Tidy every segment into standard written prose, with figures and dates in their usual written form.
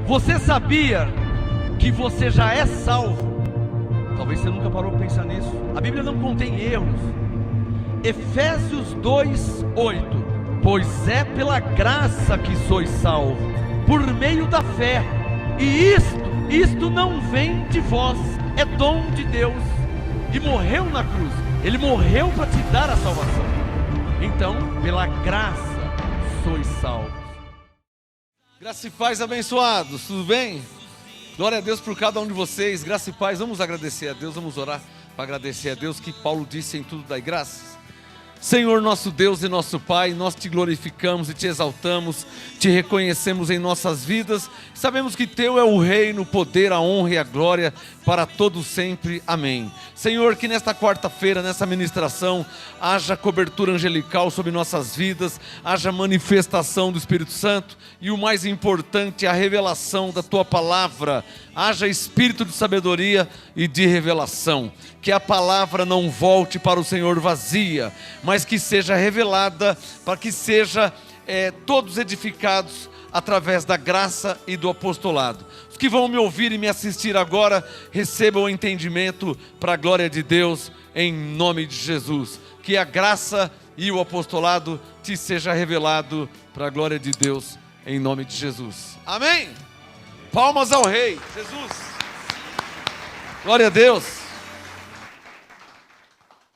Você sabia que você já é salvo? Talvez você nunca parou para pensar nisso. A Bíblia não contém erros. Efésios 2:8. Pois é pela graça que sois salvos, por meio da fé. E isto não vem de vós, é dom de Deus. E morreu na cruz. Ele morreu para te dar a salvação. Então, pela graça sois salvos. Graça e paz, abençoados, tudo bem? Glória a Deus por cada um de vocês. Graça e paz, vamos agradecer a Deus, vamos orar para agradecer a Deus, que Paulo disse: em tudo dai graças. Senhor nosso Deus e nosso Pai, nós te glorificamos e te exaltamos, te reconhecemos em nossas vidas, sabemos que teu é o reino, o poder, a honra e a glória para todos sempre, amém. Senhor, que nesta quarta-feira, nessa ministração, haja cobertura angelical sobre nossas vidas, haja manifestação do Espírito Santo e o mais importante, a revelação da tua palavra, haja espírito de sabedoria e de revelação, que a palavra não volte para o Senhor vazia, mas que seja revelada, para que seja todos edificados através da graça e do apostolado. Os que vão me ouvir e me assistir agora, recebam o entendimento para a glória de Deus, em nome de Jesus. Que a graça e o apostolado te seja revelado para a glória de Deus, em nome de Jesus. Amém? Palmas ao Rei, Jesus. Glória a Deus.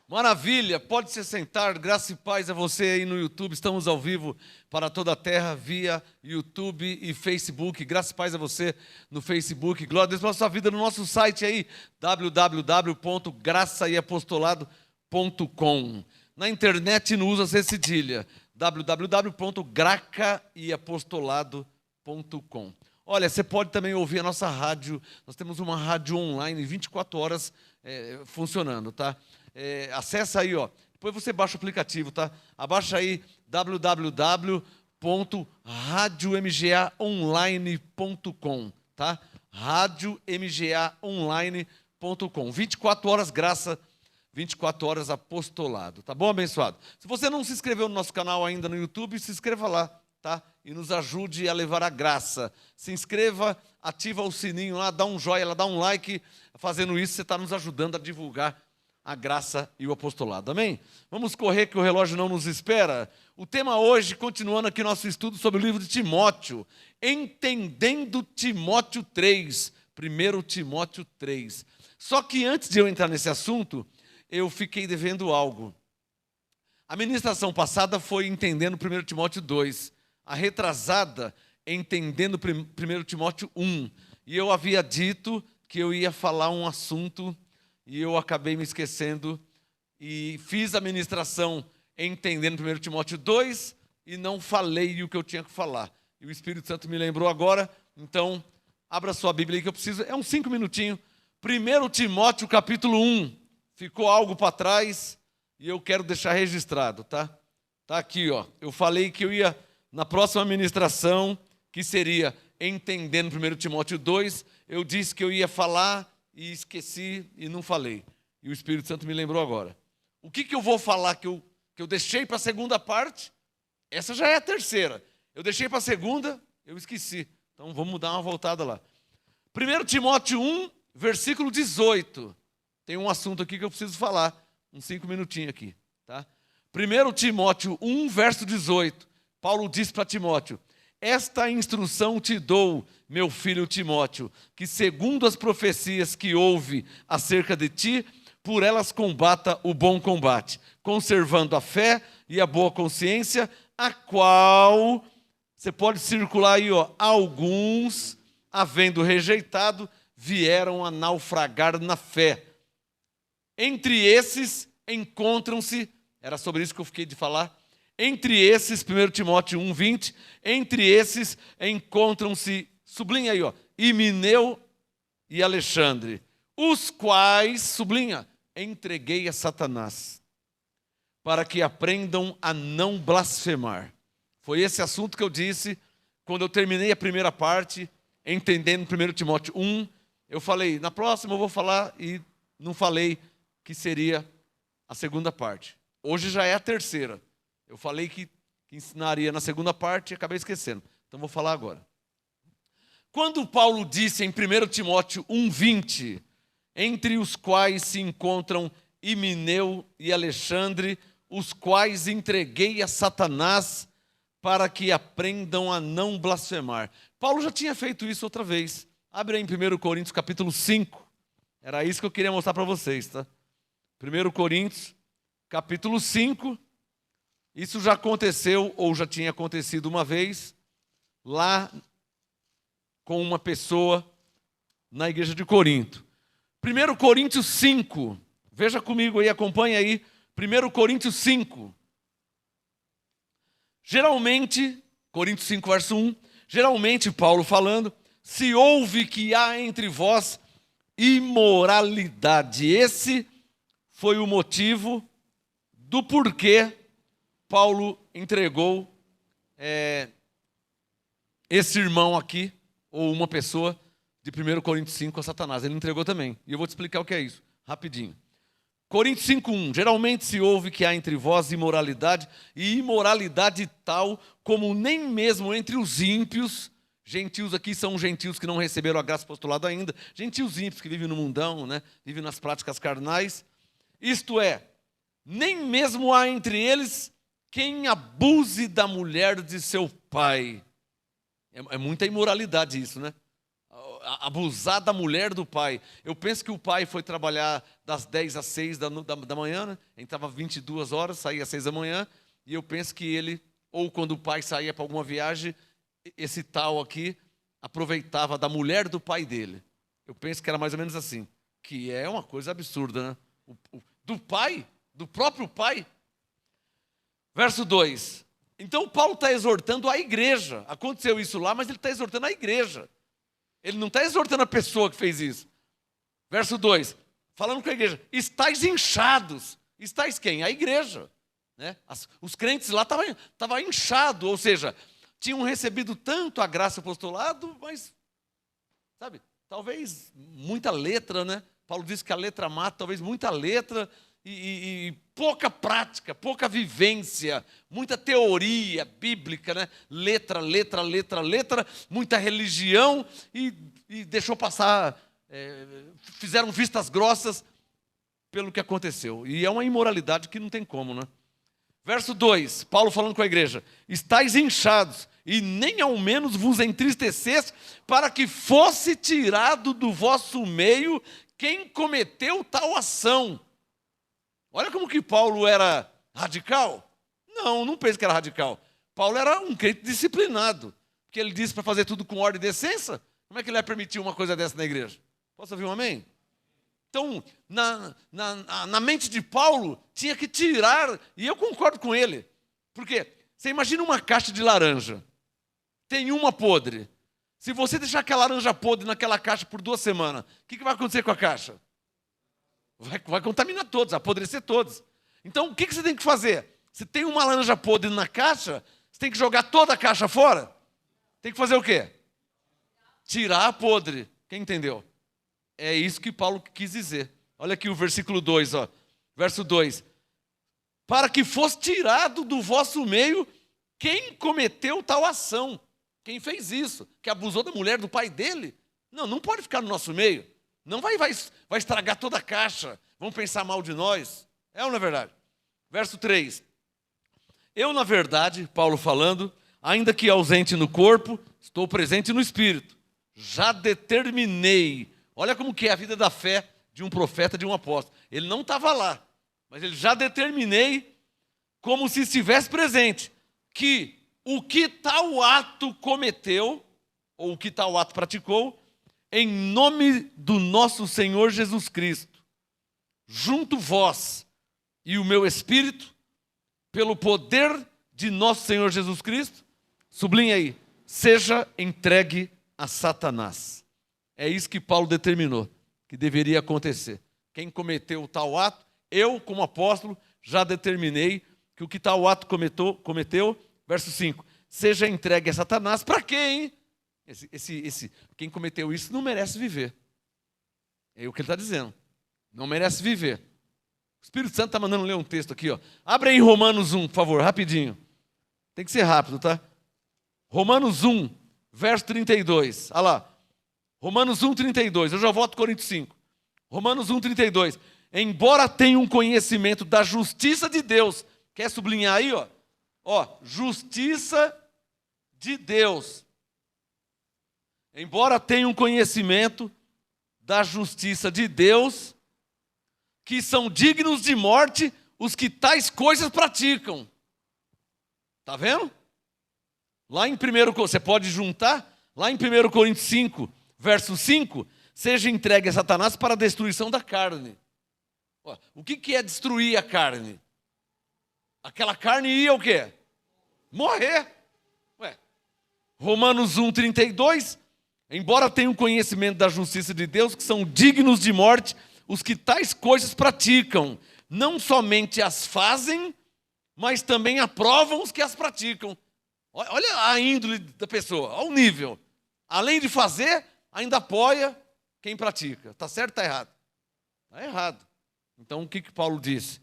Maravilha, pode se sentar, graça e paz a você aí no YouTube, estamos ao vivo para toda a terra via YouTube e Facebook, graça e paz a você no Facebook, glória a Deus pela sua vida no nosso site aí, www.graçaeapostolado.com. Na internet não usa C cedilha, www.gracaeapostolado.com. Olha, você pode também ouvir a nossa rádio, nós temos uma rádio online 24 horas funcionando, tá? Acessa aí, ó. Depois você baixa o aplicativo, tá? Abaixa aí www.radiomgaonline.com, tá? Radiomgaonline.com. 24 horas graça, 24 horas apostolado, tá bom, abençoado? Se você não se inscreveu no nosso canal ainda no YouTube, se inscreva lá, tá? E nos ajude a levar a graça. Se inscreva, ativa o sininho lá, dá um joinha, dá um like. Fazendo isso, você está nos ajudando a divulgar a graça e o apostolado, amém? Vamos correr que o relógio não nos espera. O tema hoje, continuando aqui nosso estudo sobre o livro de Timóteo, entendendo Timóteo 3, 1 Timóteo 3. Só que antes de eu entrar nesse assunto, eu fiquei devendo algo. A ministração passada foi entendendo 1 Timóteo 2, a retrasada entendendo 1 Timóteo 1, e eu havia dito que eu ia falar um assunto e eu acabei me esquecendo e fiz a ministração entendendo 1 Timóteo 2 e não falei o que eu tinha que falar. E o Espírito Santo me lembrou agora, então abra sua Bíblia aí que eu preciso, é uns 5 minutinhos. 1 Timóteo capítulo 1, ficou algo para trás e eu quero deixar registrado, tá? Tá aqui, ó. Eu falei que eu ia, na próxima ministração, que seria entendendo 1 Timóteo 2, eu disse que eu ia falar e esqueci e não falei. E o Espírito Santo me lembrou agora. O que eu vou falar que eu deixei para a segunda parte? Essa já é a terceira. Eu deixei para a segunda, eu esqueci. Então vamos dar uma voltada lá. 1 Timóteo 1, versículo 18. Tem um assunto aqui que eu preciso falar. Uns 5 minutinhos aqui. Tá? 1 Timóteo 1, verso 18. Paulo diz para Timóteo: esta instrução te dou, meu filho Timóteo, que segundo as profecias que houve acerca de ti, por elas combata o bom combate, conservando a fé e a boa consciência, a qual, você pode circular aí, ó, alguns, havendo rejeitado, vieram a naufragar na fé. Entre esses encontram-se, era sobre isso que eu fiquei de falar, entre esses, 1 Timóteo 1, 20, entre esses encontram-se, sublinha aí, ó, Himeneu e Alexandre, os quais, sublinha, entreguei a Satanás, para que aprendam a não blasfemar. Foi esse assunto que eu disse, quando eu terminei a primeira parte, entendendo 1 Timóteo 1, eu falei, na próxima eu vou falar, e não falei que seria a segunda parte. Hoje já é a terceira. Eu falei que ensinaria na segunda parte e acabei esquecendo. Então vou falar agora. Quando Paulo disse em 1 Timóteo 1,20, entre os quais se encontram Himeneu e Alexandre, os quais entreguei a Satanás para que aprendam a não blasfemar. Paulo já tinha feito isso outra vez. Abre aí em 1 Coríntios capítulo 5. Era isso que eu queria mostrar para vocês, tá? 1 Coríntios capítulo 5. Isso já aconteceu, ou já tinha acontecido uma vez, lá com uma pessoa na igreja de Corinto. 1 Coríntios 5. Veja comigo aí, acompanha aí. 1 Coríntios 5. Geralmente, Coríntios 5, verso 1, geralmente Paulo falando, se ouve que há entre vós imoralidade. Esse foi o motivo do porquê Paulo entregou esse irmão aqui, ou uma pessoa de 1 Coríntios 5 a Satanás. Ele entregou também. E eu vou te explicar o que é isso, rapidinho. Coríntios 5:1. Geralmente se ouve que há entre vós imoralidade, e imoralidade tal como nem mesmo entre os ímpios. Gentios aqui são gentios que não receberam a graça apostolada ainda. Gentios ímpios que vivem no mundão, né? Vivem nas práticas carnais. Isto é, nem mesmo há entre eles quem abuse da mulher de seu pai. É muita imoralidade isso, né? Abusar da mulher do pai. Eu penso que o pai foi trabalhar das 10 às 6 da manhã, né? Entrava 22 horas, saía às 6 da manhã, e eu penso que ele, ou quando o pai saía para alguma viagem, esse tal aqui aproveitava da mulher do pai dele. Eu penso que era mais ou menos assim, que é uma coisa absurda, né? Do pai, do próprio pai. Verso 2. Então Paulo está exortando a igreja. Aconteceu isso lá, mas ele está exortando a igreja. Ele não está exortando a pessoa que fez isso. Verso 2, falando com a igreja, estáis inchados. Estáis quem? A igreja. Né? Os crentes lá estavam inchados, ou seja, tinham recebido tanto a graça apostolado, mas, sabe, talvez muita letra, né? Paulo diz que a letra mata, talvez muita letra e pouca prática, pouca vivência, muita teoria bíblica, né? Letra, muita religião e deixou passar, fizeram vistas grossas pelo que aconteceu. E é uma imoralidade que não tem como, né? Verso 2, Paulo falando com a igreja, estáis inchados e nem ao menos vos entristecesse para que fosse tirado do vosso meio quem cometeu tal ação. Olha como que Paulo era radical. Não pense que era radical. Paulo era um crente disciplinado, porque ele disse para fazer tudo com ordem e decência. Como é que ele vai permitir uma coisa dessa na igreja? Posso ouvir um amém? Então, na mente de Paulo, tinha que tirar, e eu concordo com ele, porque você imagina uma caixa de laranja, tem uma podre. Se você deixar aquela laranja podre naquela caixa por 2 semanas, o que vai acontecer com a caixa? Vai contaminar todos, apodrecer todos. Então, o que você tem que fazer? Se tem uma laranja podre na caixa, você tem que jogar toda a caixa fora? Tem que fazer o quê? Tirar a podre. Quem entendeu? É isso que Paulo quis dizer. Olha aqui o versículo 2, ó. Verso 2. Para que fosse tirado do vosso meio quem cometeu tal ação. Quem fez isso? Que abusou da mulher do pai dele? Não pode ficar no nosso meio. Não vai estragar toda a caixa. Vão pensar mal de nós. É ou não é verdade? Verso 3. Eu, na verdade, Paulo falando, ainda que ausente no corpo, estou presente no espírito. Já determinei. Olha como que é a vida da fé de um profeta, de um apóstolo. Ele não estava lá, mas ele já determinei, como se estivesse presente, que o que tal ato cometeu, ou o que tal ato praticou, em nome do nosso Senhor Jesus Cristo, junto vós e o meu espírito, pelo poder de nosso Senhor Jesus Cristo, sublinha aí, seja entregue a Satanás. É isso que Paulo determinou, que deveria acontecer. Quem cometeu tal ato, eu, como apóstolo, já determinei que o que tal ato cometeu, verso 5, seja entregue a Satanás. Para quê, hein? Quem cometeu isso não merece viver. É o que ele está dizendo. Não merece viver. O Espírito Santo está mandando ler um texto aqui, ó. Abre aí Romanos 1, por favor, rapidinho. Tem que ser rápido, tá? Romanos 1, verso 32. Olha lá. Romanos 1, 32. Eu já volto Coríntios 5. Romanos 1, 32. Embora tenha um conhecimento da justiça de Deus. Quer sublinhar aí, ó? Ó, justiça de Deus. Embora tenha um conhecimento da justiça de Deus, que são dignos de morte os que tais coisas praticam. Está vendo? Lá em 1, você pode juntar, lá em 1 Coríntios 5, verso 5, seja entregue a Satanás para a destruição da carne. Ó, o que é destruir a carne? Aquela carne ia o quê? Morrer. Ué. Romanos 1, 32, embora tenham conhecimento da justiça de Deus, que são dignos de morte os que tais coisas praticam, não somente as fazem, mas também aprovam os que as praticam. Olha a índole da pessoa, olha o nível. Além de fazer, ainda apoia quem pratica. Está certo ou está errado? Está errado. Então, o que Paulo disse?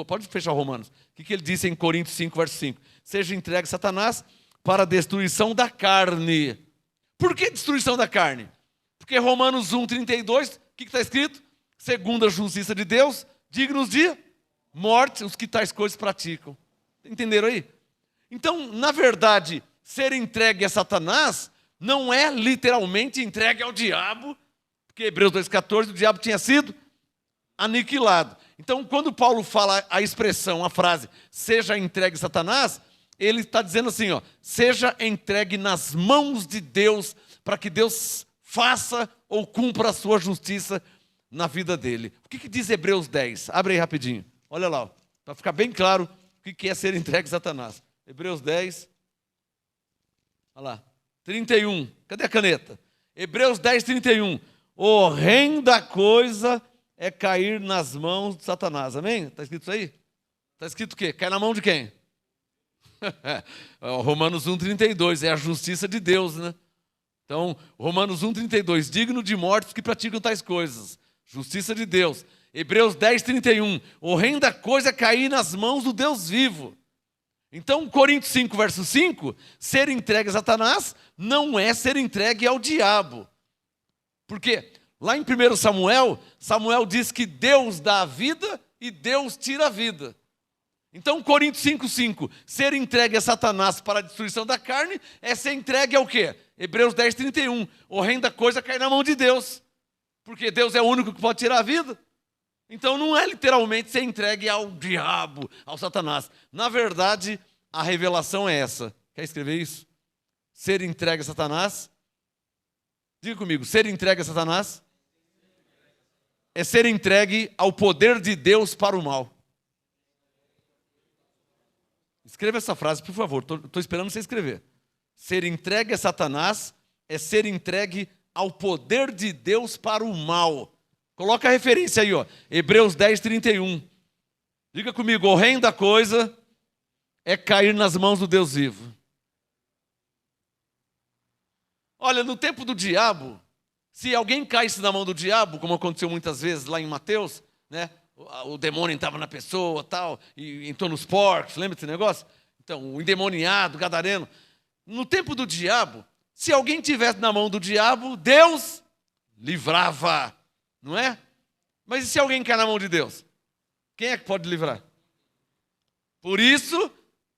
Pode fechar Romanos. O que ele disse em Coríntios 5, verso 5? Seja entregue a Satanás para a destruição da carne. Por que destruição da carne? Porque Romanos 1, 32, o que está escrito? Segundo a justiça de Deus, dignos de morte os que tais coisas praticam. Entenderam aí? Então, na verdade, ser entregue a Satanás não é literalmente entregue ao diabo, porque Hebreus 2,14, o diabo tinha sido aniquilado. Então, quando Paulo fala a expressão, a frase, seja entregue a Satanás, ele está dizendo assim, ó, seja entregue nas mãos de Deus, para que Deus faça ou cumpra a sua justiça na vida dele. O que diz Hebreus 10? Abre aí rapidinho. Olha lá, para ficar bem claro o que é ser entregue a Satanás. Hebreus 10, olha lá, 31. Cadê a caneta? Hebreus 10, 31. Horrenda coisa é cair nas mãos de Satanás. Amém? Está escrito isso aí? Está escrito o quê? Cai na mão de quem? Romanos 1, 32. É a justiça de Deus, né? Então, Romanos 1, 32. Digno de morte os que praticam tais coisas. Justiça de Deus. Hebreus 10, 31. Horrenda coisa é cair nas mãos do Deus vivo. Então, Coríntios 5, verso 5, ser entregue a Satanás não é ser entregue ao diabo. Porque lá em 1 Samuel, Samuel diz que Deus dá a vida e Deus tira a vida. Então, Coríntios 5, 5, ser entregue a Satanás para a destruição da carne é ser entregue ao quê? Hebreus 10, 31. Horrenda coisa cair na mão de Deus. Porque Deus é o único que pode tirar a vida. Então não é literalmente ser entregue ao diabo, ao Satanás. Na verdade, a revelação é essa. Quer escrever isso? Ser entregue a Satanás. Diga comigo, ser entregue a Satanás é ser entregue ao poder de Deus para o mal. Escreva essa frase, por favor. Estou esperando você escrever. Ser entregue a Satanás é ser entregue ao poder de Deus para o mal. Coloca a referência aí, ó. Hebreus 10, 31. Diga comigo, horrenda coisa é cair nas mãos do Deus vivo. Olha, no tempo do diabo, se alguém caísse na mão do diabo, como aconteceu muitas vezes lá em Mateus, né? O demônio entrava na pessoa, tal, e entrou nos porcos, lembra desse negócio? Então, o endemoniado, o gadareno. No tempo do diabo, se alguém tivesse na mão do diabo, Deus livrava. Não é? Mas e se alguém cai na mão de Deus? Quem é que pode livrar? Por isso,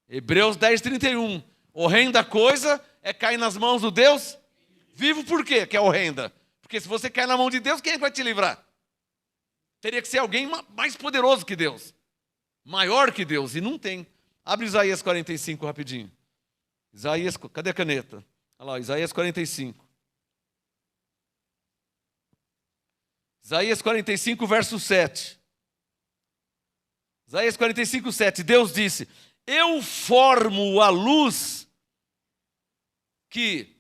Hebreus 10, 31. Horrenda coisa é cair nas mãos do Deus vivo. Por quê que é horrenda? Porque se você cair na mão de Deus, quem é que vai te livrar? Teria que ser alguém mais poderoso que Deus. Maior que Deus. E não tem. Abre Isaías 45 rapidinho. Isaías, cadê a caneta? Olha lá, Isaías 45. Isaías 45, verso 7. Isaías 45, 7. Deus disse, eu formo a luz que,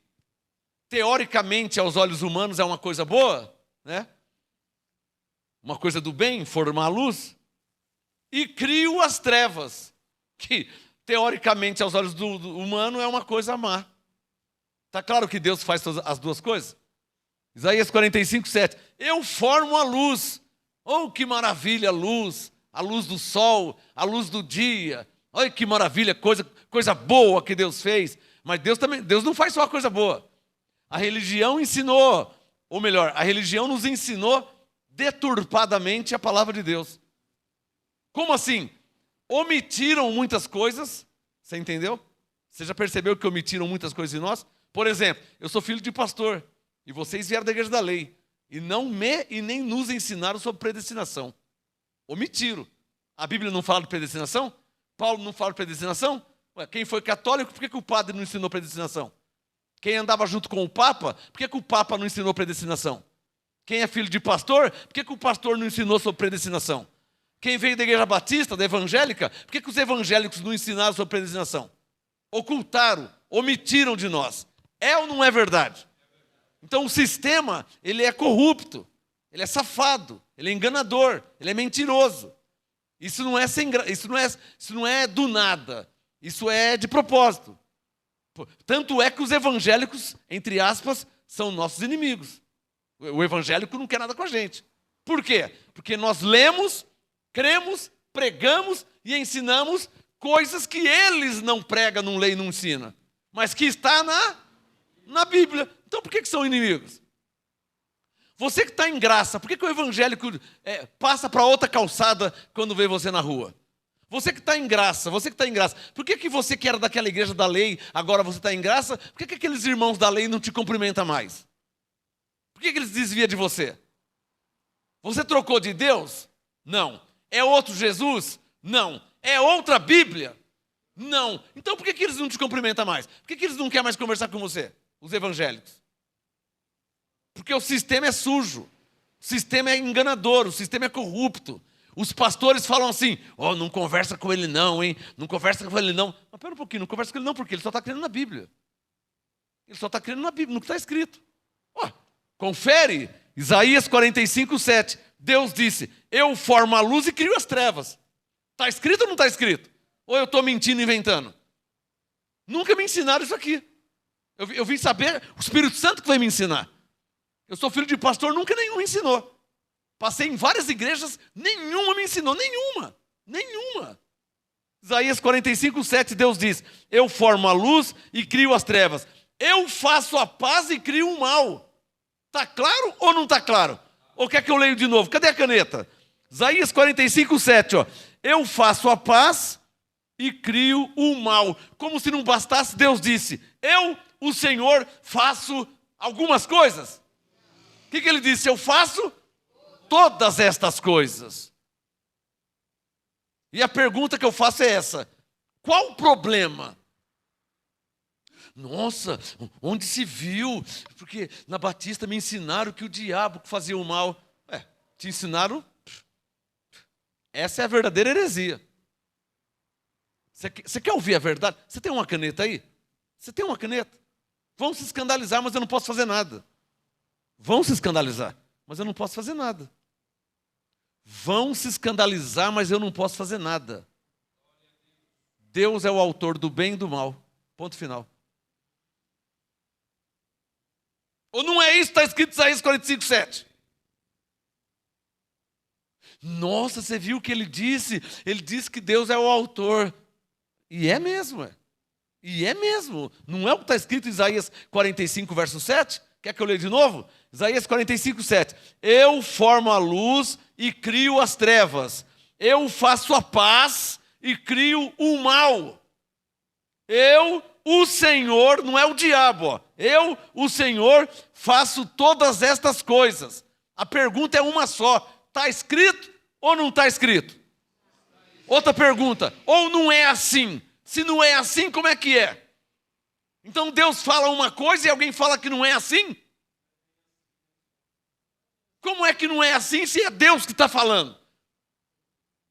teoricamente, aos olhos humanos é uma coisa boa, né? Uma coisa do bem, formar a luz. E crio as trevas, que, teoricamente, aos olhos do humano é uma coisa má. Está claro que Deus faz as duas coisas? Isaías 45, 7. Eu formo a luz. Oh, que maravilha a luz do sol, a luz do dia. Olha que maravilha, coisa boa que Deus fez. Mas Deus não faz só coisa boa. A religião ensinou, ou melhor, a religião nos ensinou deturpadamente a palavra de Deus. Como assim? Omitiram muitas coisas, você entendeu? Você já percebeu que omitiram muitas coisas de nós? Por exemplo, eu sou filho de pastor, e vocês vieram da igreja da lei, e nem nos ensinaram sobre predestinação. Omitiram. A Bíblia não fala de predestinação? Paulo não fala de predestinação? Ué, quem foi católico, por que o padre não ensinou predestinação? Quem andava junto com o Papa, por que o Papa não ensinou predestinação? Quem é filho de pastor, por que o pastor não ensinou sobre predestinação? Quem veio da igreja batista, da evangélica, por que os evangélicos não ensinaram sobre predestinação? Ocultaram, omitiram de nós. É ou não é verdade? Então o sistema, ele é corrupto, ele é safado, ele é enganador, ele é mentiroso. Isso não é do nada, isso é de propósito. Tanto é que os evangélicos, entre aspas, são nossos inimigos. O evangélico não quer nada com a gente. Por quê? Porque nós lemos, cremos, pregamos e ensinamos coisas que eles não pregam, não leem, não ensinam, mas que está na Bíblia. Então por que são inimigos? Você que está em graça, por que o evangélico passa para outra calçada quando vê você na rua? Você que está em graça, por que você que era daquela igreja da lei, agora você está em graça, por que aqueles irmãos da lei não te cumprimentam mais? Por que eles desviam de você? Você trocou de Deus? Não. É outro Jesus? Não. É outra Bíblia? Não. Então por que eles não te cumprimentam mais? Por que eles não querem mais conversar com você, os evangélicos? Porque o sistema é sujo, o sistema é enganador, o sistema é corrupto. Os pastores falam assim, não conversa com ele não, hein? Não conversa com ele não. Mas pera um pouquinho, não conversa com ele não, porque ele só está crendo na Bíblia. Ele só está crendo na Bíblia, no que está escrito. Confere, Isaías 45:7. Deus disse, eu formo a luz e crio as trevas. Está escrito ou não está escrito? Ou eu estou mentindo, inventando? Nunca me ensinaram isso aqui. Eu vim saber, o Espírito Santo que vai me ensinar. Eu sou filho de pastor, nunca nenhum me ensinou. Passei em várias igrejas, nenhuma me ensinou, nenhuma. Isaías 45:7, Deus diz, eu formo a luz e crio as trevas. Eu faço a paz e crio o mal. Está claro ou não está claro? Ou quer que eu leio de novo? Cadê a caneta? Isaías 45:7, eu faço a paz e crio o mal. Como se não bastasse, Deus disse, eu, o Senhor, faço algumas coisas. O que ele disse? Eu faço todas estas coisas. E a pergunta que eu faço é essa: qual o problema? Nossa, onde se viu? Porque na Batista me ensinaram que o diabo fazia o mal. Te ensinaram? Essa é a verdadeira heresia. Você quer ouvir a verdade? Você tem uma caneta aí? Você tem uma caneta? Vão se escandalizar, mas eu não posso fazer nada. Vão se escandalizar, mas eu não posso fazer nada. Vão se escandalizar, mas eu não posso fazer nada. Deus é o autor do bem e do mal. Ponto final. Ou não é isso que está escrito em Isaías 45:7? Nossa, você viu o que ele disse? Ele disse que Deus é o autor. E é mesmo, E é mesmo. Não é o que está escrito em Isaías 45:7? Quer que eu leia de novo? Isaías 45:7. Eu formo a luz e crio as trevas. Eu faço a paz e crio o mal. Eu, o Senhor, não é o diabo. Eu, o Senhor, faço todas estas coisas. A pergunta é uma só. Está escrito ou não está escrito? Outra pergunta. Ou não é assim? Se não é assim, como é que é? Então Deus fala uma coisa e alguém fala que não é assim? Como é que não é assim se é Deus que está falando?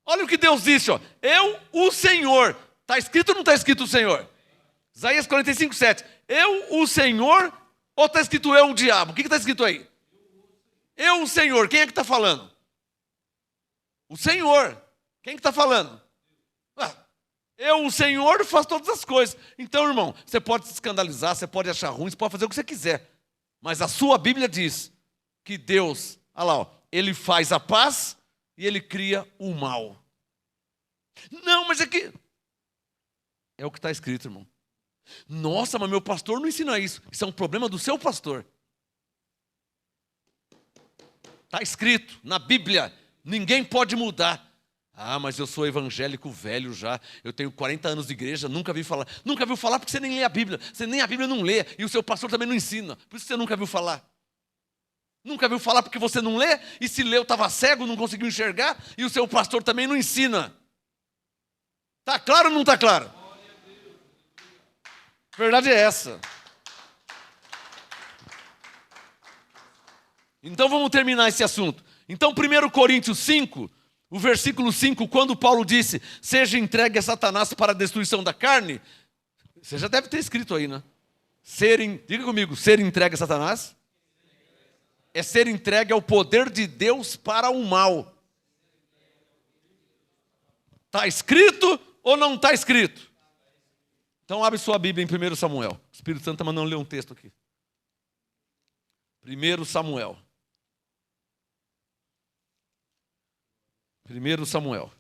Olha o que Deus disse, eu, o Senhor. Está escrito ou não está escrito o Senhor? Isaías 45:7. Eu, o Senhor, ou está escrito eu, o diabo? O que está escrito aí? Eu, o Senhor. Quem é que está falando? O Senhor. Quem que está falando? Eu, o Senhor, faço todas as coisas. Então, irmão, você pode se escandalizar, você pode achar ruim, você pode fazer o que você quiser. Mas a sua Bíblia diz que Deus, olha lá, Ele faz a paz e Ele cria o mal. Não, mas é que... É o que está escrito, irmão. Nossa, mas meu pastor não ensina isso. Isso é um problema do seu pastor. Está escrito na Bíblia, ninguém pode mudar. Ah, mas eu sou evangélico velho já, eu tenho 40 anos de igreja, nunca vi falar. Nunca viu falar porque você nem lê a Bíblia, você nem a Bíblia não lê, e o seu pastor também não ensina, por isso você nunca viu falar. Nunca viu falar porque você não lê, e se leu estava cego, não conseguiu enxergar, e o seu pastor também não ensina. Está claro ou não está claro? A verdade é essa. Então vamos terminar esse assunto. Então 1 Coríntios 5, o versículo 5, quando Paulo disse, seja entregue a Satanás para a destruição da carne, você já deve ter escrito aí, né? Diga comigo, ser entregue a Satanás é ser entregue ao poder de Deus para o mal. Está escrito ou não está escrito? Então abre sua Bíblia em 1 Samuel. O Espírito Santo está mandando ler um texto aqui. 1 Samuel. 1 Samuel.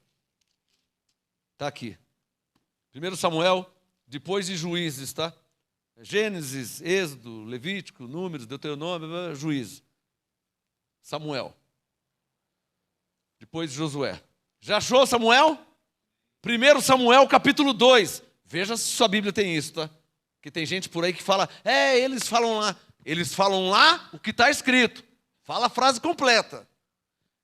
Está aqui. 1 Samuel, depois de Juízes, tá? Gênesis, Êxodo, Levítico, Números, Deuteronômio, Juízes. Samuel. Depois de Josué. Já achou Samuel? 1 Samuel, capítulo 2. Veja se sua Bíblia tem isso, tá? Que tem gente por aí que fala, eles falam lá. Eles falam lá o que está escrito. Fala a frase completa.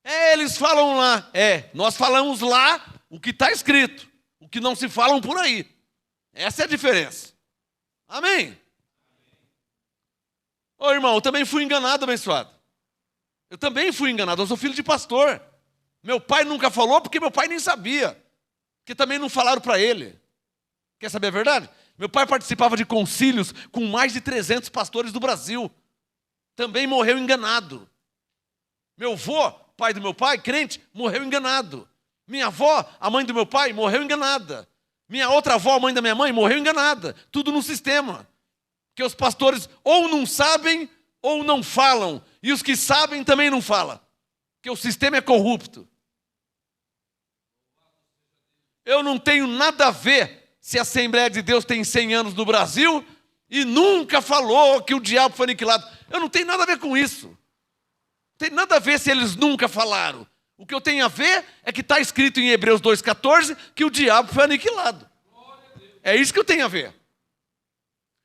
Eles falam lá. Nós falamos lá o que está escrito. O que não se falam por aí. Essa é a diferença. Amém? Ô irmão, eu também fui enganado, abençoado. Eu também fui enganado. Eu sou filho de pastor. Meu pai nunca falou porque meu pai nem sabia. Porque também não falaram para ele. Quer saber a verdade? Meu pai participava de concílios com mais de 300 pastores do Brasil. Também morreu enganado. Meu avô, pai do meu pai, crente, morreu enganado. Minha avó, a mãe do meu pai, morreu enganada. Minha outra avó, a mãe da minha mãe, morreu enganada. Tudo no sistema. Porque os pastores ou não sabem ou não falam. E os que sabem também não falam. Porque o sistema é corrupto. Eu não tenho nada a ver se a Assembleia de Deus tem 100 anos no Brasil e nunca falou que o diabo foi aniquilado. Eu não tenho nada a ver com isso. Não tem nada a ver se eles nunca falaram. O que eu tenho a ver é que está escrito em Hebreus 2,14 que o diabo foi aniquilado. É isso que eu tenho a ver.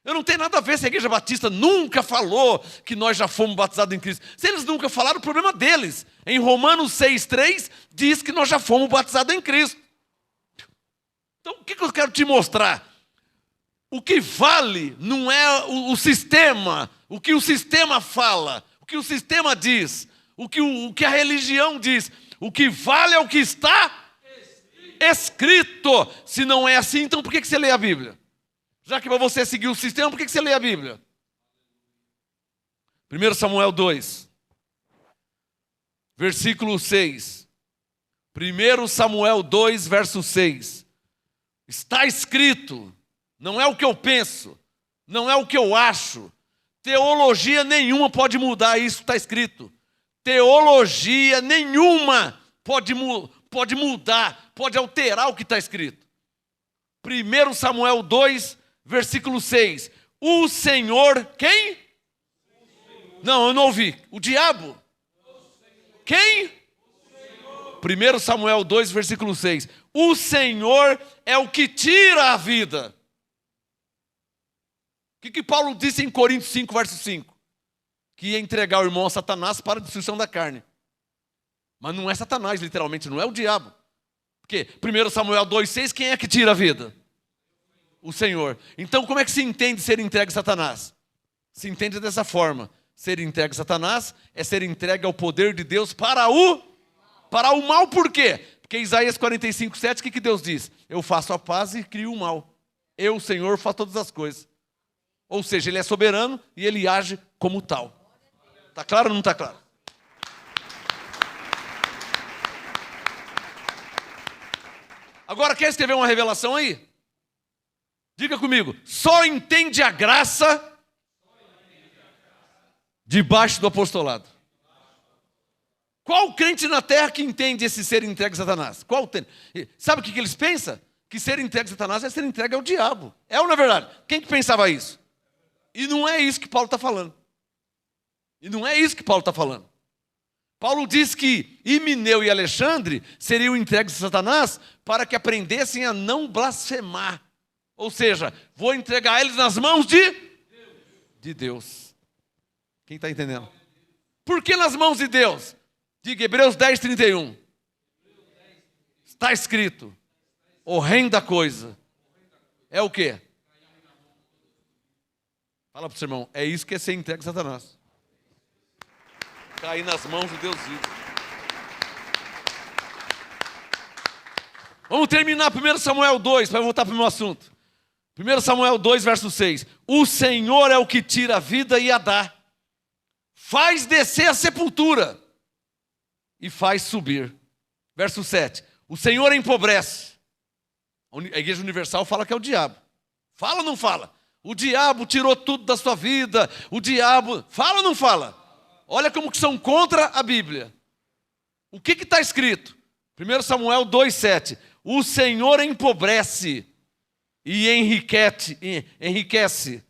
Eu não tenho nada a ver se a Igreja Batista nunca falou que nós já fomos batizados em Cristo. Se eles nunca falaram, o problema deles. Em Romanos 6,3 diz que nós já fomos batizados em Cristo. Então, o que eu quero te mostrar? O que vale não é o sistema, o que o sistema fala, o que o sistema diz, o que a religião diz. O que vale é o que está escrito. Se não é assim, então por que você lê a Bíblia? Já que para você seguir o sistema, por que você lê a Bíblia? 1 Samuel 2, versículo 6. 1 Samuel 2, verso 6. Está escrito, não é o que eu penso, não é o que eu acho. Teologia nenhuma pode mudar isso, está escrito. Teologia nenhuma pode mudar, pode alterar o que está escrito. 1 Samuel 2, versículo 6. O Senhor, quem? Não, eu não ouvi. O diabo? Quem? 1 Samuel 2, versículo 6. O Senhor é o que tira a vida. O que Paulo disse em Coríntios 5, verso 5? Que ia entregar o irmão a Satanás para a destruição da carne. Mas não é Satanás, literalmente, não é o diabo. Porque 1 Samuel 2, 6, quem é que tira a vida? O Senhor. Então como é que se entende ser entregue a Satanás? Se entende dessa forma. Ser entregue a Satanás é ser entregue ao poder de Deus para o mal. Por quê? Porque Isaías 45, 7, o que Deus diz? Eu faço a paz e crio o mal. Eu, Senhor, faço todas as coisas. Ou seja, Ele é soberano e Ele age como tal. Está claro ou não está claro? Agora, quer escrever uma revelação aí? Diga comigo. Só entende a graça debaixo do apostolado. Qual crente na terra que entende esse ser entregue a Satanás? Qual tem? Sabe o que eles pensam? que ser entregue a Satanás é ser entregue ao diabo. É ou não é verdade? Quem que pensava isso? E não é isso que Paulo está falando. E não é isso que Paulo está falando. Paulo diz que Himeneu e Alexandre seriam entregues a Satanás para que aprendessem a não blasfemar. Ou seja, vou entregar eles nas mãos de Deus. Quem está entendendo? Por que nas mãos de Deus? Diga Hebreus 10, 31. Está escrito, horrenda coisa. É o quê? Fala para o seu irmão, é isso que é ser entregue a Satanás. Cair nas mãos do Deus vivo. Vamos terminar 1 Samuel 2, para voltar para o meu assunto. 1 Samuel 2, verso 6. O Senhor é o que tira a vida e a dá. Faz descer a sepultura e faz subir. Verso 7. O Senhor empobrece. A Igreja Universal fala que é o diabo. Fala ou não fala? O diabo tirou tudo da sua vida. O diabo... Fala ou não fala? Olha como que são contra a Bíblia. O que está escrito? 1 Samuel 2,7. O Senhor empobrece e enriquece.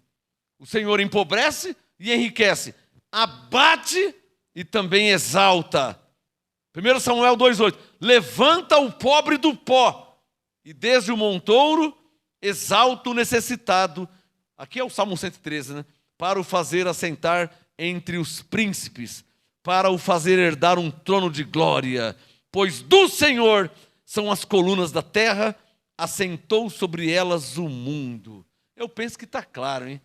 O Senhor empobrece e enriquece. Abate e também exalta. 1 Samuel 2,8. Levanta o pobre do pó e desde o montouro exalta o necessitado. Aqui é o Salmo 113, né? Para o fazer assentar entre os príncipes, para o fazer herdar um trono de glória, pois do Senhor são as colunas da terra, assentou sobre elas o mundo. Eu penso que está claro, hein?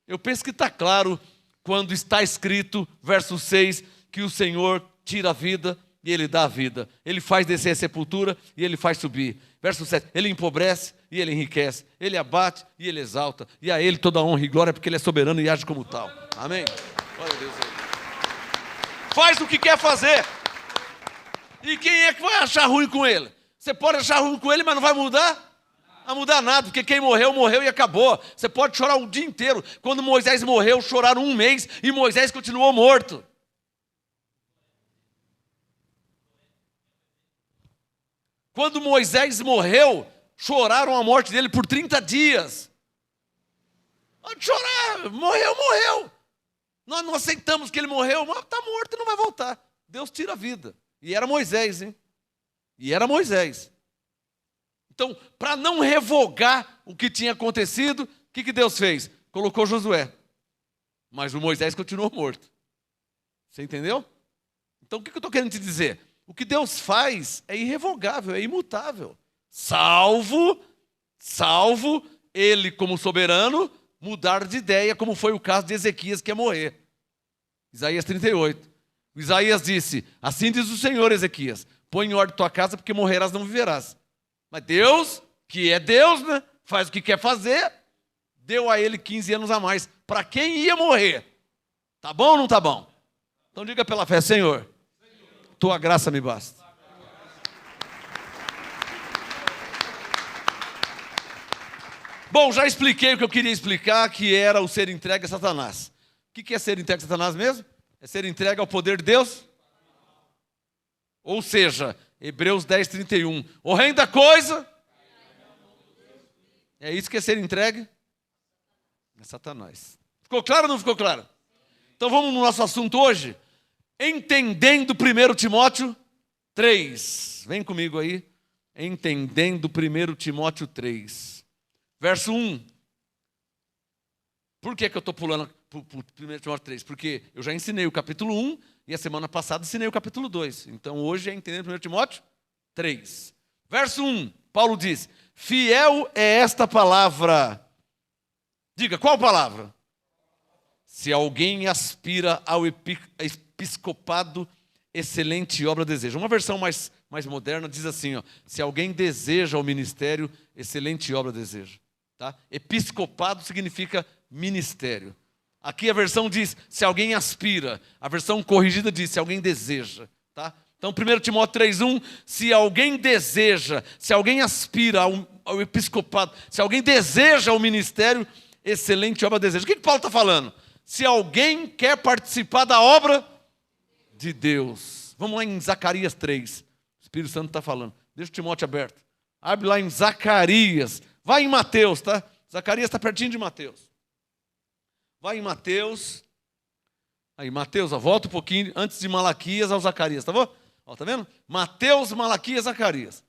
Eu penso que está claro quando está escrito, verso 6, que o Senhor tira a vida e Ele dá a vida. Ele faz descer a sepultura e Ele faz subir. Verso 7, Ele empobrece e Ele enriquece. Ele abate e Ele exalta. E a Ele toda a honra e glória, porque Ele é soberano e age como tal. Amém? Glória a Deus. Faz o que quer fazer. E quem é que vai achar ruim com Ele? Você pode achar ruim com Ele, mas não vai mudar? Não vai mudar nada, porque quem morreu, morreu e acabou. Você pode chorar o dia inteiro. Quando Moisés morreu, choraram um mês e Moisés continuou morto. Quando Moisés morreu, choraram a morte dele por 30 dias. Pode chorar, morreu. Nós não aceitamos que ele morreu, mas está morto e não vai voltar. Deus tira a vida. E era Moisés, hein? E era Moisés. Então, para não revogar o que tinha acontecido, o que Deus fez? Colocou Josué. Mas o Moisés continuou morto. Você entendeu? Então, o que eu estou querendo te dizer? O que Deus faz é irrevogável, é imutável. Salvo Ele, como soberano, mudar de ideia, como foi o caso de Ezequias, que ia morrer. Isaías 38. Isaías disse, assim diz o Senhor, Ezequias, põe em ordem tua casa, porque morrerás, não viverás. Mas Deus, que é Deus, né? Faz o que quer fazer, deu a ele 15 anos a mais, para quem ia morrer. Tá bom ou não tá bom? Então diga pela fé, Senhor, tua graça me basta. Bom, já expliquei o que eu queria explicar, que era o ser entregue a Satanás. O que é ser entregue a Satanás mesmo? É ser entregue ao poder de Deus? Ou seja, Hebreus 10, 31. Horrenda coisa. É isso que é ser entregue a Satanás. Ficou claro ou não ficou claro? Então vamos no nosso assunto hoje. Entendendo 1 Timóteo 3. Vem comigo aí. Entendendo 1 Timóteo 3. Verso 1. Por que eu estou pulando para 1 Timóteo 3? Porque eu já ensinei o capítulo 1 e a semana passada ensinei o capítulo 2. Então hoje é entendendo 1 Timóteo 3. Verso 1. Paulo diz, fiel é esta palavra. Diga, qual palavra? Se alguém aspira ao episcopado, excelente obra deseja. Uma versão mais moderna diz assim, ó, se alguém deseja o ministério, excelente obra deseja. Tá? Episcopado significa ministério. Aqui a versão diz, se alguém aspira. A versão corrigida diz, se alguém deseja. Tá? Então 1 Timóteo 3,1, se alguém deseja, se alguém aspira ao episcopado, se alguém deseja o ministério, excelente obra deseja. O que Paulo está falando? Se alguém quer participar da obra de Deus. Vamos lá em Zacarias 3. O Espírito Santo está falando. Deixa o Timóteo aberto. Abre lá em Zacarias. Vai em Mateus, tá? Zacarias está pertinho de Mateus. Vai em Mateus. Aí, Mateus, ó, volta um pouquinho, antes de Malaquias ao Zacarias, tá bom? Ó, tá vendo? Mateus, Malaquias, Zacarias.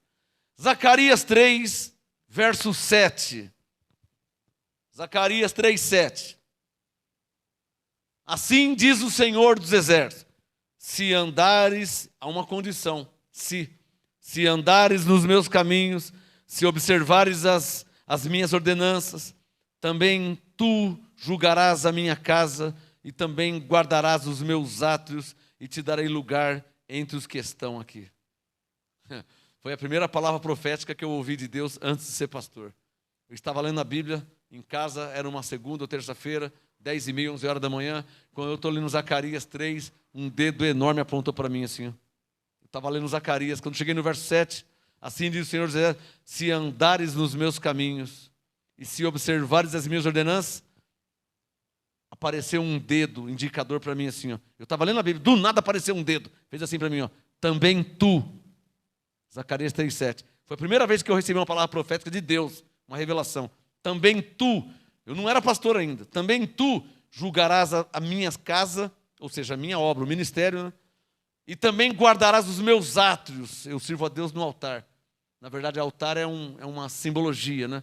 Zacarias 3, verso 7. Zacarias 3, 7. Assim diz o Senhor dos Exércitos, se andares, há uma condição, se andares nos meus caminhos, se observares as minhas ordenanças, também tu julgarás a minha casa e também guardarás os meus átrios e te darei lugar entre os que estão aqui. Foi a primeira palavra profética que eu ouvi de Deus antes de ser pastor. Eu estava lendo a Bíblia em casa, era uma segunda ou terça-feira, 10h30, 11 horas da manhã, quando eu estou lendo Zacarias 3, um dedo enorme apontou para mim assim. Eu estava lendo Zacarias, quando cheguei no verso 7, assim diz o Senhor, se andares nos meus caminhos e se observares as minhas ordenanças, apareceu um dedo, indicador para mim assim, ó. Eu estava lendo a Bíblia, do nada apareceu um dedo, fez assim para mim, ó. Também tu, Zacarias 3:7. Foi a primeira vez que eu recebi uma palavra profética de Deus, uma revelação. Também tu, eu não era pastor ainda, também tu julgarás a minha casa, ou seja, a minha obra, o ministério, né? E também guardarás os meus átrios. Eu sirvo a Deus no altar. Na verdade, altar é uma simbologia, né?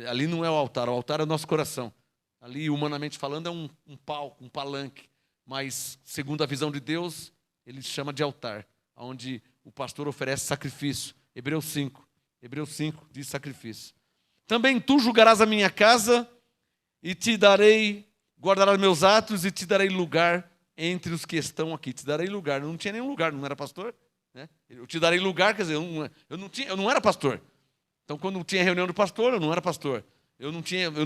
Ali não é o altar é o nosso coração. Ali, humanamente falando, é um palco, um palanque. Mas, segundo a visão de Deus, ele chama de altar, onde o pastor oferece sacrifício. Hebreus 5 diz sacrifício. Também tu julgarás a minha casa e guardarás meus atos e te darei lugar entre os que estão aqui. Te darei lugar. Eu não tinha nenhum lugar, não era pastor, né? Eu te darei lugar, quer dizer, eu não era pastor. Então, quando tinha reunião do pastor, eu não era pastor. Eu não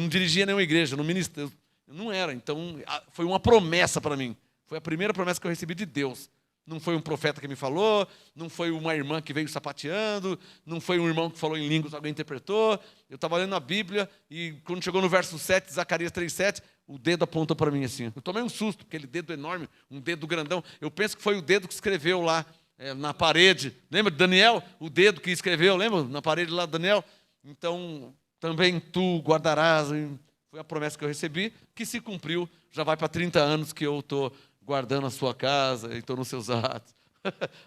dirigia nenhuma igreja, eu não era. Então, foi uma promessa para mim. Foi a primeira promessa que eu recebi de Deus. Não foi um profeta que me falou, não foi uma irmã que veio sapateando, não foi um irmão que falou em línguas, alguém interpretou. Eu estava lendo a Bíblia e quando chegou no verso 7, Zacarias 3:7, o dedo apontou para mim assim. Eu tomei um susto, aquele dedo enorme, um dedo grandão. Eu penso que foi o dedo que escreveu lá na parede. Lembra de Daniel? O dedo que escreveu, lembra? Na parede lá de Daniel. Então, também tu guardarás. Foi a promessa que eu recebi, que se cumpriu. Já vai para 30 anos que eu estou guardando a sua casa e estou nos seus atos.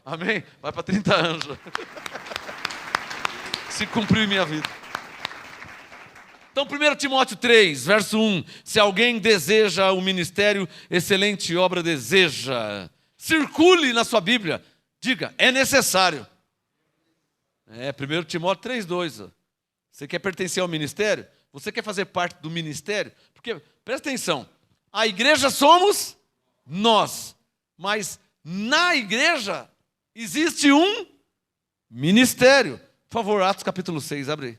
Amém? Vai para 30 anos. Se cumpriu em minha vida. Então, 1 Timóteo 3, verso 1. Se alguém deseja o ministério, excelente obra deseja. Circule na sua Bíblia. Diga, é necessário. 1 Timóteo 3, 2. Você quer pertencer ao ministério? Você quer fazer parte do ministério? Porque, presta atenção, a igreja somos nós. Mas na igreja existe um ministério. Por favor, Atos capítulo 6, abre aí.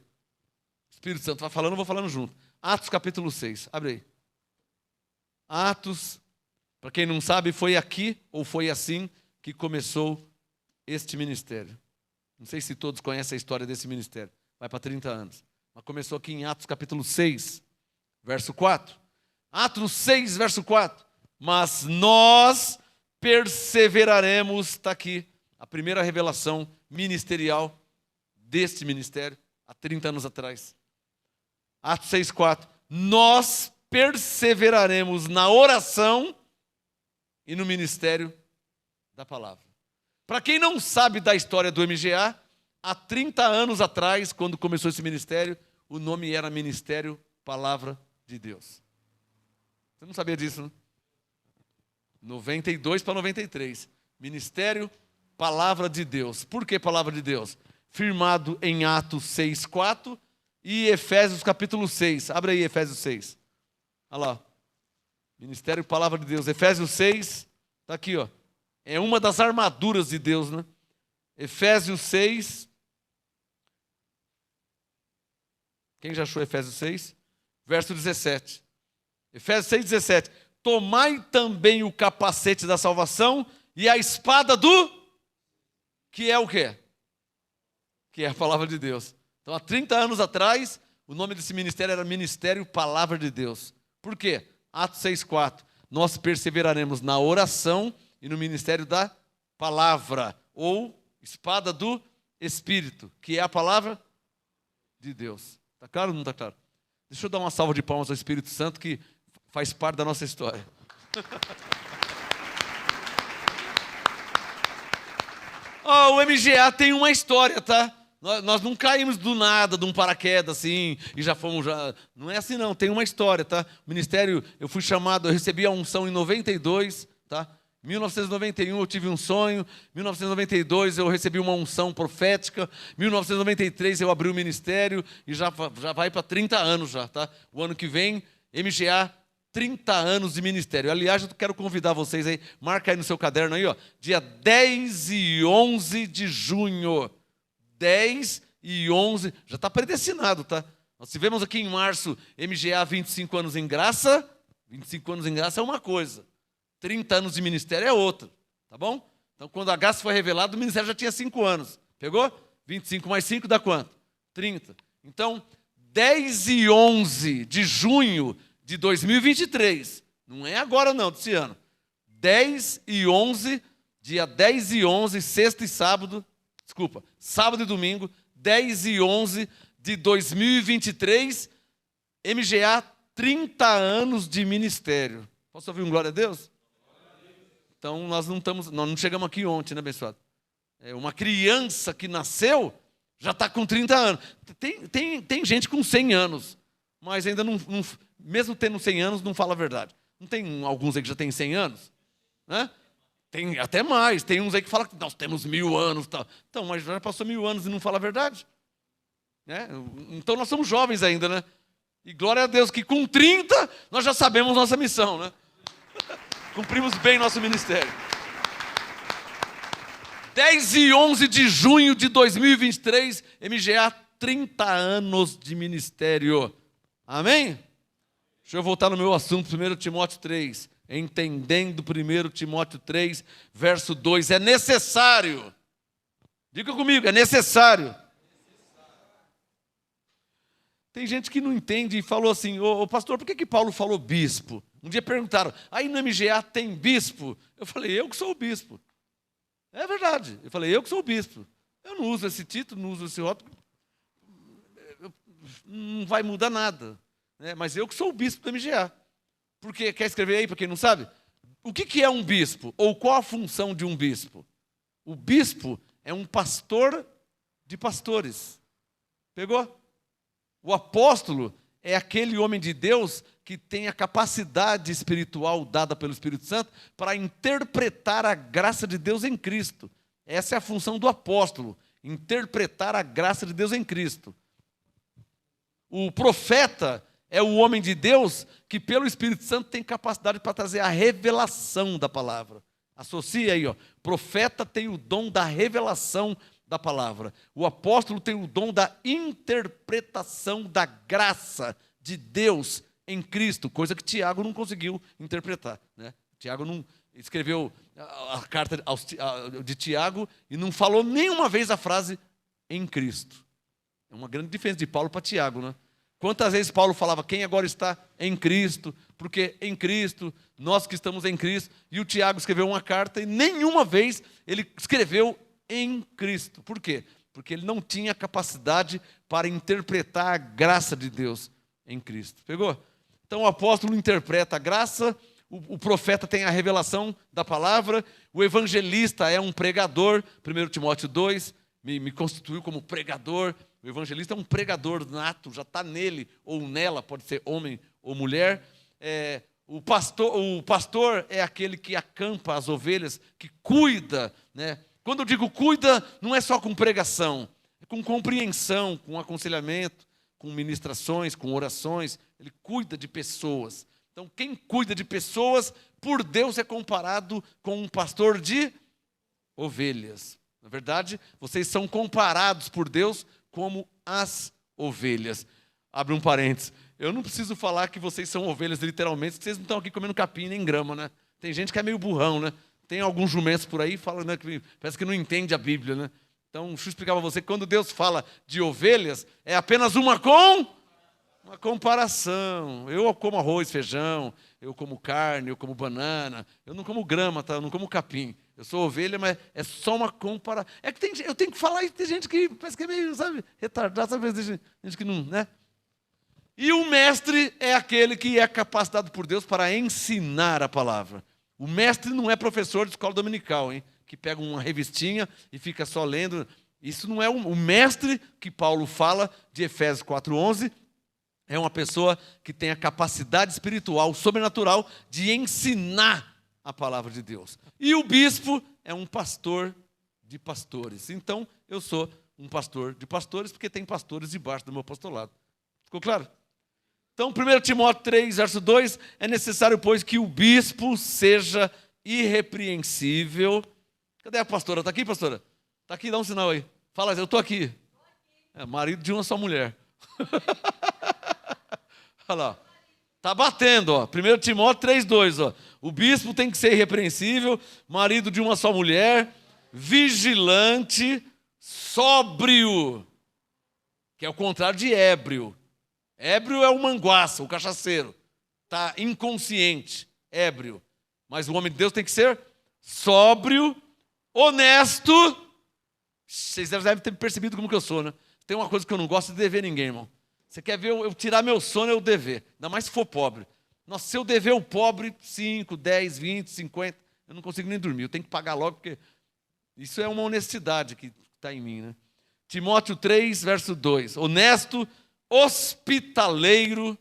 Espírito Santo vai falando, eu vou falando junto. Atos capítulo 6, abre aí. Atos, para quem não sabe, foi aqui ou foi assim que começou este ministério. Não sei se todos conhecem a história desse ministério. Vai para 30 anos. Mas começou aqui em Atos capítulo 6, verso 4. Atos 6, verso 4. Mas nós perseveraremos, está aqui, a primeira revelação ministerial deste ministério, há 30 anos atrás. Atos 6, 4. Nós perseveraremos na oração e no ministério da palavra. Para quem não sabe da história do MGA, há 30 anos atrás, quando começou esse ministério, o nome era Ministério Palavra de Deus. Você não sabia disso, né? 92 para 93. Ministério Palavra de Deus. Por que Palavra de Deus? Firmado em Atos 6, 4 e Efésios capítulo 6. Abre aí Efésios 6. Olha lá. Ministério Palavra de Deus. Efésios 6. Está aqui, ó. É uma das armaduras de Deus, né? Efésios 6. Quem já achou Efésios 6? Verso 17. Efésios 6, 17. Tomai também o capacete da salvação e a espada do... Que é o quê? Que é a palavra de Deus. Então, há 30 anos atrás, o nome desse ministério era Ministério Palavra de Deus. Por quê? Atos 6, 4. Nós perseveraremos na oração e no ministério da palavra, ou espada do Espírito, que é a palavra de Deus. Está claro ou não está claro? Deixa eu dar uma salva de palmas ao Espírito Santo, que faz parte da nossa história. O MGA tem uma história, tá? Nós não caímos do nada, de um paraquedas assim, e já fomos. Não é assim não, tem uma história, tá? O ministério, eu fui chamado, eu recebi a unção em 92, tá? Em 1991 eu tive um sonho, em 1992 eu recebi uma unção profética, em 1993 eu abri o ministério e já vai para 30 anos já, tá? O ano que vem, MGA, 30 anos de ministério. Aliás, eu quero convidar vocês aí, marca aí no seu caderno aí, ó, dia 10 e 11 de junho. 10 e 11, já está predestinado, tá? Nós tivemos aqui em março, MGA 25 anos em graça, 25 anos em graça é uma coisa, 30 anos de ministério é outra, tá bom? Então, quando a graça foi revelada, o ministério já tinha 5 anos, pegou? 25 mais 5 dá quanto? 30. Então, 10 e 11 de junho de 2023, não é agora não, desse ano, 10 e 11, dia 10 e 11, sexta e sábado, sábado e domingo, 10 e 11 de 2023, MGA, 30 anos de ministério. Posso ouvir um glória a Deus? Então, nós não chegamos aqui ontem, né, abençoado? Uma criança que nasceu já está com 30 anos. Tem gente com 100 anos, mas ainda não, mesmo tendo 100 anos, não fala a verdade. Não tem alguns aí que já tem 100 anos? Né? Tem até mais, tem uns aí que falam que nós temos 1000 anos. Tal. Então, mas já passou 1000 anos e não fala a verdade. Né? Então nós somos jovens ainda, né? E glória a Deus que com 30 nós já sabemos nossa missão, né? Cumprimos bem nosso ministério. 10 e 11 de junho de 2023, MGA, 30 anos de ministério. Amém? Deixa eu voltar no meu assunto, 1 Timóteo 3. Entendendo 1 Timóteo 3, verso 2, é necessário. Diga comigo, é necessário. Tem gente que não entende e falou assim, ô pastor, por que Paulo falou bispo? Um dia perguntaram, aí no MGA tem bispo? Eu falei, eu que sou o bispo. É verdade, eu falei, eu que sou o bispo. Eu não uso esse título, não uso esse rótulo. Não vai mudar nada. Né? Mas eu que sou o bispo do MGA. Porque, quer escrever aí para quem não sabe? O que é um bispo? Ou qual a função de um bispo? O bispo é um pastor de pastores. Pegou? O apóstolo é aquele homem de Deus que tem a capacidade espiritual dada pelo Espírito Santo para interpretar a graça de Deus em Cristo. Essa é a função do apóstolo, interpretar a graça de Deus em Cristo. O profeta é o homem de Deus que, pelo Espírito Santo, tem capacidade para trazer a revelação da palavra. Associa aí, ó. Profeta tem o dom da revelação da palavra. O apóstolo tem o dom da interpretação da graça de Deus em Cristo, coisa que Tiago não conseguiu interpretar. Né? Tiago não escreveu a carta de Tiago e não falou nenhuma vez a frase em Cristo. É uma grande diferença de Paulo para Tiago, né? Quantas vezes Paulo falava, quem agora está em Cristo, porque em Cristo, nós que estamos em Cristo, e o Tiago escreveu uma carta e nenhuma vez ele escreveu em Cristo. Por quê? Porque ele não tinha capacidade para interpretar a graça de Deus em Cristo. Pegou? Então o apóstolo interpreta a graça, o profeta tem a revelação da palavra, o evangelista é um pregador, 1 Timóteo 2, me constituiu como pregador. O evangelista é um pregador nato, já está nele ou nela, pode ser homem ou mulher. O pastor é aquele que acampa as ovelhas, que cuida. Né? Quando eu digo cuida, não é só com pregação, é com compreensão, com aconselhamento, com ministrações, com orações. Ele cuida de pessoas. Então, quem cuida de pessoas, por Deus é comparado com um pastor de ovelhas. Na verdade, vocês são comparados por Deus como as ovelhas. Abre um parênteses. Eu não preciso falar que vocês são ovelhas literalmente, porque vocês não estão aqui comendo capim nem grama, né? Tem gente que é meio burrão, né? Tem alguns jumentos por aí, fala, né, que parece que não entende a Bíblia, né? Então, deixa eu explicar para você, quando Deus fala de ovelhas, é apenas uma comparação. Eu como arroz, feijão, eu como carne, eu como banana. Eu não como grama, tá? Eu não como capim. Eu sou ovelha, mas é só uma comparação. É que eu tenho que falar e tem gente que parece que é meio, sabe, retardado, sabe? Tem gente que não, né? E o mestre é aquele que é capacitado por Deus para ensinar a palavra. O mestre não é professor de escola dominical, hein? Que pega uma revistinha e fica só lendo. Isso não é o mestre que Paulo fala de Efésios 4:11. É uma pessoa que tem a capacidade espiritual, sobrenatural, de ensinar a palavra de Deus. E o bispo é um pastor de pastores. Então, eu sou um pastor de pastores, porque tem pastores debaixo do meu apostolado. Ficou claro? Então, 1 Timóteo 3, verso 2, é necessário, pois, que o bispo seja irrepreensível. Cadê a pastora? Está aqui, pastora? Está aqui, dá um sinal aí. Fala, eu estou aqui. É marido de uma só mulher. Olha lá. Está batendo, ó. 1 Timóteo 3:2, ó. O bispo tem que ser irrepreensível, marido de uma só mulher, vigilante, sóbrio, que é o contrário de ébrio. Ébrio é o manguaça, o cachaceiro. Está inconsciente, ébrio. Mas o homem de Deus tem que ser sóbrio, honesto. Vocês devem ter percebido como que eu sou, né? Tem uma coisa que eu não gosto de dever ninguém, irmão. Você quer ver eu tirar meu sono, eu dever. Ainda mais se for pobre. Nossa, se eu dever o pobre 5, 10, 20, 50, eu não consigo nem dormir. Eu tenho que pagar logo, porque isso é uma honestidade que está em mim, né? Timóteo 3, verso 2. Honesto, hospitaleiro.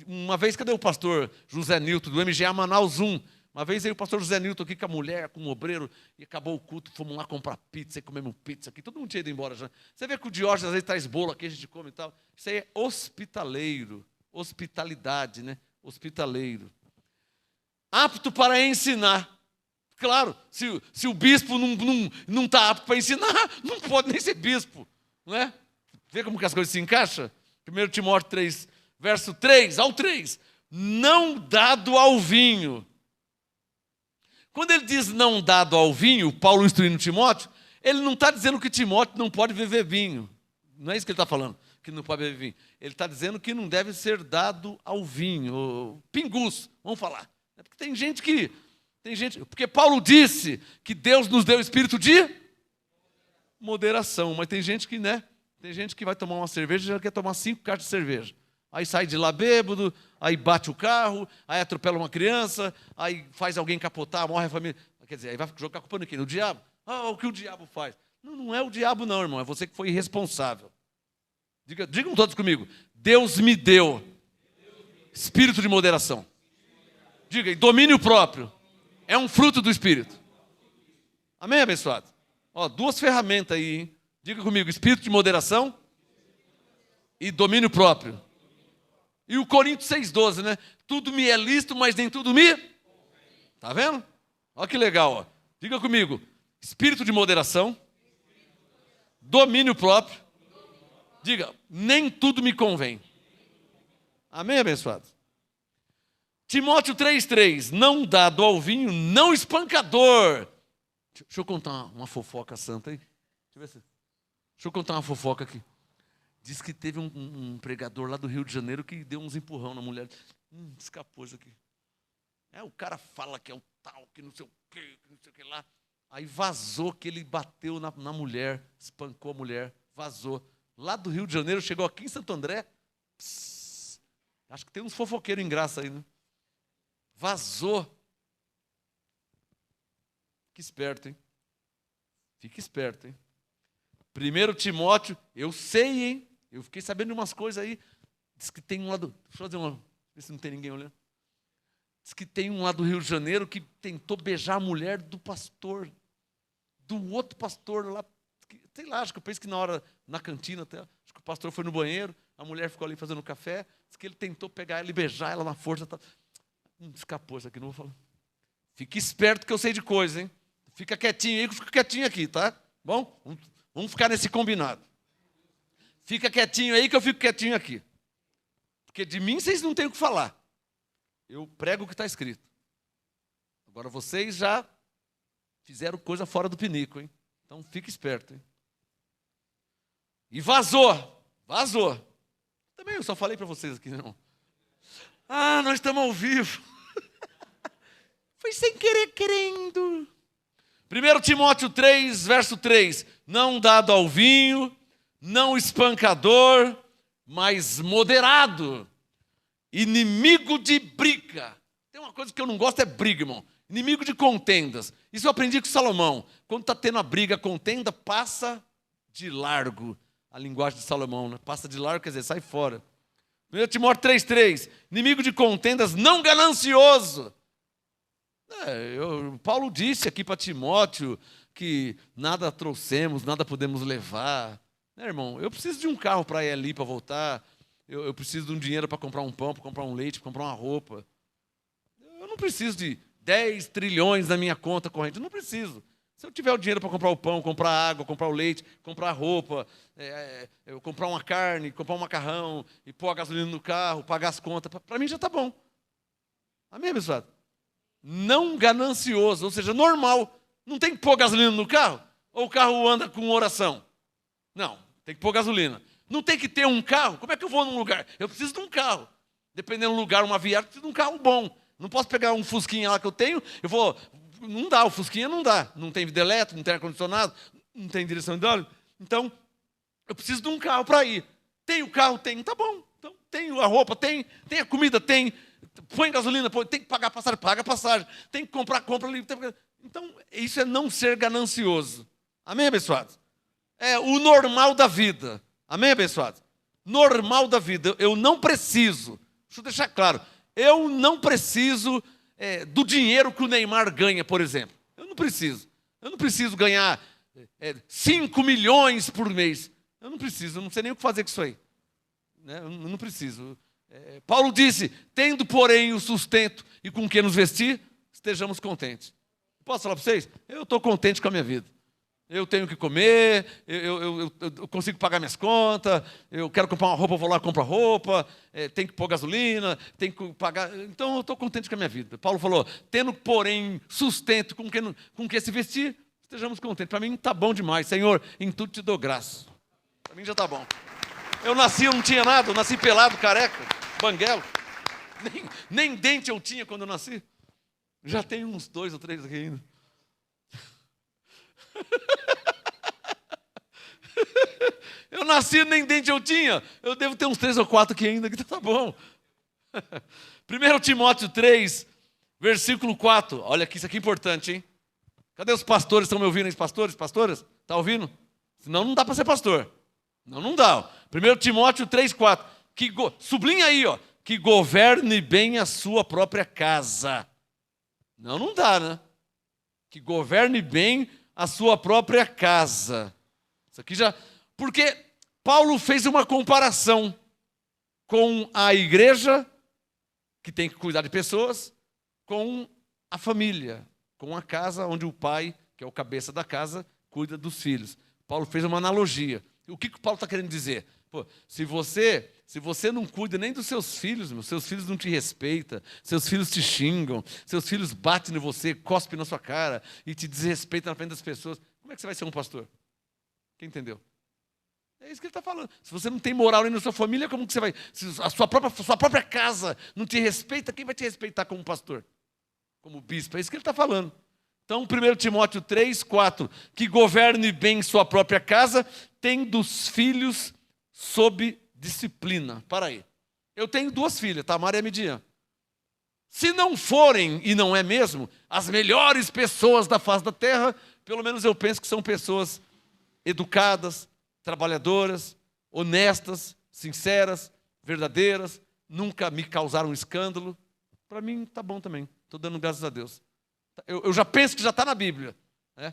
Uma vez, cadê o pastor José Nilton, do MGA Manaus 1? Uma vez veio o pastor José Nilton aqui com a mulher, com o obreiro, e acabou o culto, fomos lá comprar pizza, e comemos pizza aqui, todo mundo tinha ido embora já. Você vê que o Diógenes às vezes traz bolo aqui, a gente come e tal. Isso aí é hospitaleiro, hospitalidade, né? Hospitaleiro. Apto para ensinar. Claro, se o bispo não está apto para ensinar, não pode nem ser bispo, não é? Vê como que as coisas se encaixam? 1 Timóteo 3, verso 3 ao 3. Não dado ao vinho. Quando ele diz não dado ao vinho, Paulo instruindo Timóteo, ele não está dizendo que Timóteo não pode beber vinho. Não é isso que ele está falando, que não pode beber vinho. Ele está dizendo que não deve ser dado ao vinho. Pingus, vamos falar. Porque tem gente, porque Paulo disse que Deus nos deu espírito de moderação, mas tem gente que, né? Tem gente que vai tomar uma cerveja e já quer tomar 5 caixas de cerveja. Aí sai de lá bêbado, aí bate o carro, aí atropela uma criança, aí faz alguém capotar, morre a família. Quer dizer, aí vai jogar a culpa no quê? No diabo? O que o diabo faz? Não é o diabo não, irmão, é você que foi irresponsável. Digam todos comigo. Deus me deu espírito de moderação. Diga, e domínio próprio. É um fruto do espírito. Amém, abençoado? Ó, 2 ferramentas aí, hein? Diga comigo, espírito de moderação e domínio próprio. E o Coríntios 6,12, né? Tudo me é lícito, mas nem tudo me... Tá vendo? Olha que legal, ó. Diga comigo, espírito de moderação, domínio próprio. Diga, nem tudo me convém. Amém, abençoado? Timóteo 3,3, não dado ao vinho, não espancador. Deixa eu contar uma fofoca santa aí. Deixa eu contar uma fofoca aqui. Diz que teve um pregador lá do Rio de Janeiro que deu uns empurrão na mulher. Escapou isso aqui. O cara fala que é o tal, que não sei o quê, que não sei o que lá. Aí vazou que ele bateu na mulher, espancou a mulher, vazou. Lá do Rio de Janeiro, chegou aqui em Santo André. Acho que tem uns fofoqueiros em graça aí, né? Vazou. Fique esperto, hein? Fique esperto, hein? 1 Timóteo, eu sei, hein? Eu fiquei sabendo de umas coisas aí. Diz que tem um lado. Deixa eu fazer uma. Ver se não tem ninguém olhando. Diz que tem um lá do Rio de Janeiro que tentou beijar a mulher do pastor. Do outro pastor lá. Sei lá, acho que eu penso que na hora, na cantina até. Acho que o pastor foi no banheiro, a mulher ficou ali fazendo café. Diz que ele tentou pegar ela e beijar ela na força. Tá. Escapou isso aqui, não vou falar. Fique esperto que eu sei de coisa, hein? Fica quietinho aí, que eu fico quietinho aqui, tá? Bom? Vamos ficar nesse combinado. Fica quietinho aí que eu fico quietinho aqui. Porque de mim vocês não têm o que falar. Eu prego o que está escrito. Agora vocês já fizeram coisa fora do pinico, hein? Então fique esperto, hein? E vazou. Também eu só falei para vocês aqui, não. Nós estamos ao vivo. Foi sem querer, querendo. 1 Timóteo 3, verso 3. Não dado ao vinho, não espancador, mas moderado. Inimigo de briga. Tem uma coisa que eu não gosto, é briga, irmão. Inimigo de contendas. Isso eu aprendi com Salomão. Quando está tendo a briga, a contenda, passa de largo. A linguagem de Salomão, né? Passa de largo, quer dizer, sai fora. 1 Timóteo 3,3. Inimigo de contendas, não ganancioso. Paulo disse aqui para Timóteo que nada trouxemos, nada podemos levar. Irmão, eu preciso de um carro para ir ali, para voltar. Eu preciso de um dinheiro para comprar um pão, para comprar um leite, para comprar uma roupa. Eu não preciso de 10 trilhões na minha conta corrente. Eu não preciso. Se eu tiver o dinheiro para comprar o pão, comprar água, comprar o leite, comprar a roupa, comprar uma carne, comprar um macarrão, e pôr a gasolina no carro, pagar as contas, para mim já está bom. Amém, abençoado? Não ganancioso, ou seja, normal. Não tem que pôr gasolina no carro? Ou o carro anda com oração? Não, tem que pôr gasolina. Não tem que ter um carro? Como é que eu vou num lugar? Eu preciso de um carro. Dependendo do lugar, uma viagem, eu preciso de um carro bom. Não posso pegar um fusquinha lá que eu tenho, não dá, o fusquinha não dá. Não tem vidro elétrico, não tem ar-condicionado, não tem direção de óleo. Então, eu preciso de um carro para ir. Tem o carro? Tem. Tá bom. Então, tem a roupa? Tem a comida? Tem. Põe gasolina? Tem que pagar passagem? Paga passagem. Tem que comprar? Compra ali. Então, isso é não ser ganancioso. Amém, abençoados? É o normal da vida. Amém, abençoados? Normal da vida. Eu não preciso. Deixa eu deixar claro. Eu não preciso do dinheiro que o Neymar ganha, por exemplo. Eu não preciso. Eu não preciso ganhar 5 milhões por mês. Eu não preciso. Eu não sei nem o que fazer com isso aí. Eu não preciso. Paulo disse, tendo, porém, o sustento e com que nos vestir, estejamos contentes. Posso falar para vocês? Eu estou contente com a minha vida. Eu tenho que comer, eu consigo pagar minhas contas, eu quero comprar uma roupa, eu vou lá e compro a roupa, tem que pôr gasolina, tem que pagar. Então eu estou contente com a minha vida. Paulo falou, tendo, porém, sustento com que se vestir, estejamos contentes. Para mim está bom demais. Senhor, em tudo te dou graça. Para mim já está bom. Eu não tinha nada, eu nasci pelado, careca, banguelo. Nem dente eu tinha quando eu nasci. Já tenho uns 2 ou 3 aqui ainda. Eu nasci, nem dente eu tinha. Eu devo ter uns 3 ou 4 aqui ainda, que tá bom. 1 Timóteo 3, versículo 4. Olha aqui, isso aqui é importante, hein? Cadê os pastores? Estão me ouvindo aí, pastores? Pastoras? Está ouvindo? Senão não dá para ser pastor. Não dá. 1 Timóteo 3, 4. Sublinha aí, ó. Que governe bem a sua própria casa. Não dá, né? Que governe bem a sua própria casa. Isso aqui já... Porque Paulo fez uma comparação com a igreja, que tem que cuidar de pessoas, com a família, com a casa onde o pai, que é o cabeça da casa, cuida dos filhos. Paulo fez uma analogia. O que Paulo está querendo dizer? Se você não cuida nem dos seus filhos, seus filhos não te respeitam, seus filhos te xingam, seus filhos batem em você, cospem na sua cara e te desrespeitam na frente das pessoas, como é que você vai ser um pastor? Quem entendeu? É isso que ele está falando. Se você não tem moral nem na sua família, como que você vai... Se a sua própria casa não te respeita, quem vai te respeitar como pastor? Como bispo? É isso que ele está falando. Então, 1 Timóteo 3, 4. Que governe bem sua própria casa, tendo os filhos sob disciplina. Para aí. Eu tenho 2 filhas, Tamara e a Midian. Se não forem, e não é mesmo, as melhores pessoas da face da terra, pelo menos eu penso que são pessoas educadas, trabalhadoras, honestas, sinceras, verdadeiras, nunca me causaram escândalo. Para mim está bom também, estou dando graças a Deus. Eu já penso que já está na Bíblia. Né?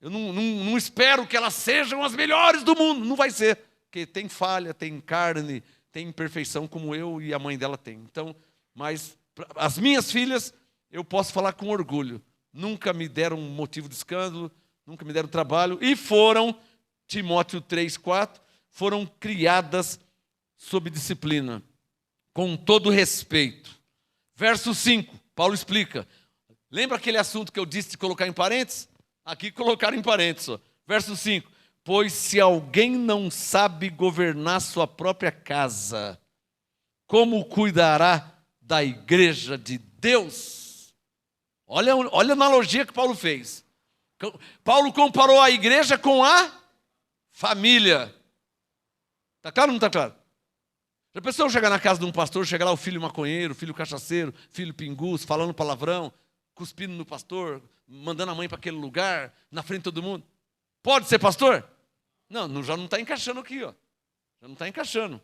Eu não espero que elas sejam as melhores do mundo, não vai ser, porque tem falha, tem carne, tem imperfeição como eu e a mãe dela tem. Então, mas as minhas filhas, eu posso falar com orgulho, nunca me deram motivo de escândalo, nunca me deram trabalho, e foram, Timóteo 3, 4, foram criadas sob disciplina, com todo respeito. Verso 5, Paulo explica. Lembra aquele assunto que eu disse de colocar em parênteses? Aqui colocaram em parênteses. Ó. Verso 5. Pois se alguém não sabe governar sua própria casa, como cuidará da igreja de Deus? Olha a analogia que Paulo fez. Paulo comparou a igreja com a família. Está claro ou não está claro? Já pensou chegar na casa de um pastor, chegar lá o filho maconheiro, o filho cachaceiro, filho pinguço, falando palavrão, cuspindo no pastor, mandando a mãe para aquele lugar, na frente de todo mundo? Pode ser pastor? Não, já não está encaixando aqui, ó. Já não está encaixando.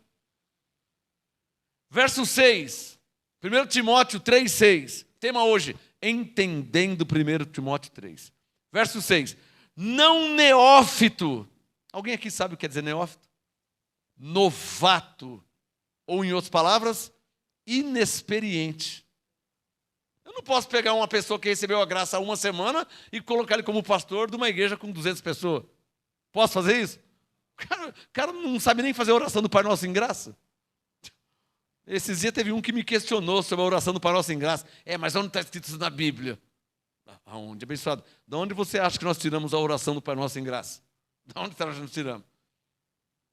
Verso 6, 1 Timóteo 3,6. Tema hoje, entendendo 1 Timóteo 3. Verso 6. Não neófito. Alguém aqui sabe o que quer dizer neófito? Novato. Ou, em outras palavras, inexperiente. Eu não posso pegar uma pessoa que recebeu a graça há uma semana e colocar ele como pastor de uma igreja com 200 pessoas. Posso fazer isso? O cara não sabe nem fazer a oração do Pai Nosso em graça. Esses dias teve um que me questionou sobre a oração do Pai Nosso em graça. Mas onde está escrito isso na Bíblia? Aonde, abençoado? De onde você acha que nós tiramos a oração do Pai Nosso em graça? De onde nós tiramos?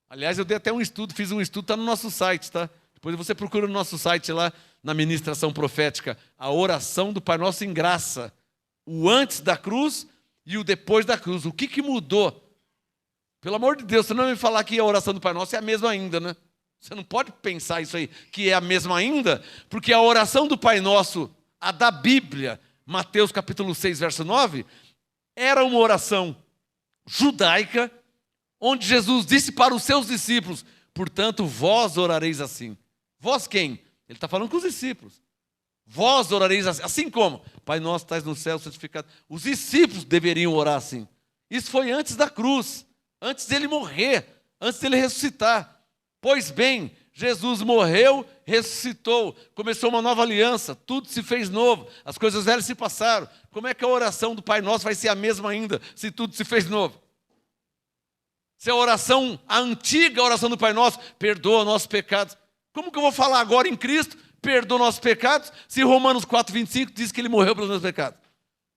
Aliás, eu dei até um estudo, fiz um estudo, está no nosso site, tá? Depois você procura no nosso site lá, na ministração profética, a oração do Pai Nosso em graça. O antes da cruz e o depois da cruz. O que mudou? Pelo amor de Deus, você não vai me falar que a oração do Pai Nosso é a mesma ainda, né? Você não pode pensar isso aí, que é a mesma ainda, porque a oração do Pai Nosso, a da Bíblia, Mateus capítulo 6, verso 9, era uma oração judaica, onde Jesus disse para os seus discípulos, portanto, vós orareis assim. Vós quem? Ele está falando com os discípulos. Vós orareis assim. Assim como? Pai nosso, estás no céu, santificado. Os discípulos deveriam orar assim. Isso foi antes da cruz, antes dele morrer, antes dele ressuscitar. Pois bem, Jesus morreu, ressuscitou, começou uma nova aliança, tudo se fez novo, as coisas velhas se passaram. Como é que a oração do Pai Nosso vai ser a mesma ainda, se tudo se fez novo? Se a oração, a antiga oração do Pai Nosso, perdoa nossos pecados. Como que eu vou falar agora em Cristo, perdoa nossos pecados, se Romanos 4,25 diz que Ele morreu pelos meus pecados?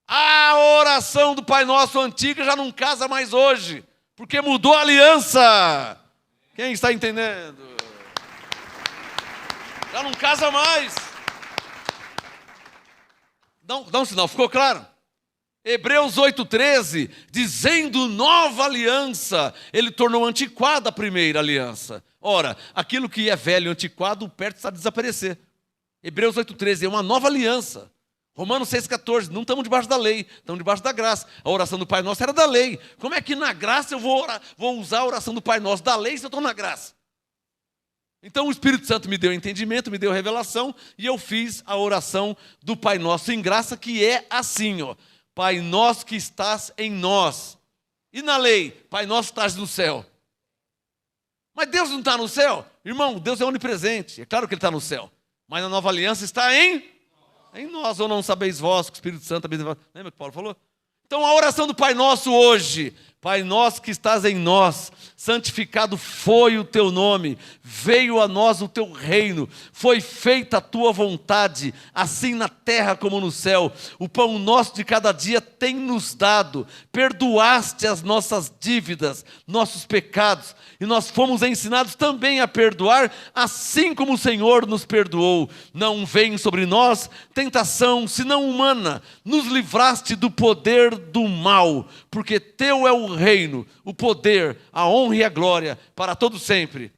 A oração do Pai Nosso antiga já não casa mais hoje, porque mudou a aliança. Quem está entendendo? Já não casa mais. Dá um sinal, ficou claro? Hebreus 8,13, dizendo nova aliança, ele tornou antiquada a primeira aliança. Ora, aquilo que é velho e antiquado, perto está a desaparecer. Hebreus 8,13 é uma nova aliança. Romanos 6,14, não estamos debaixo da lei, estamos debaixo da graça. A oração do Pai Nosso era da lei. Como é que na graça eu vou usar a oração do Pai Nosso da lei se eu estou na graça? Então o Espírito Santo me deu entendimento, me deu revelação, e eu fiz a oração do Pai Nosso em graça, que é assim, ó. Pai Nosso que estás em nós. E na lei, Pai Nosso que estás no céu. Mas Deus não está no céu? Irmão, Deus é onipresente, é claro que Ele está no céu. Mas na nova aliança está em nós, ou não sabeis vós que o Espírito Santo habita em vós. Lembra que Paulo falou? Então a oração do Pai Nosso hoje, Pai Nosso que estás em nós, santificado foi o teu nome, veio a nós o teu reino, foi feita a tua vontade, assim na terra como no céu. O pão nosso de cada dia tem nos dado, perdoaste as nossas dívidas, nossos pecados, e nós fomos ensinados também a perdoar, assim como o Senhor nos perdoou. Não vem sobre nós tentação, senão humana, nos livraste do poder do mal, porque teu é o reino, o poder, a honra e a glória para todo sempre.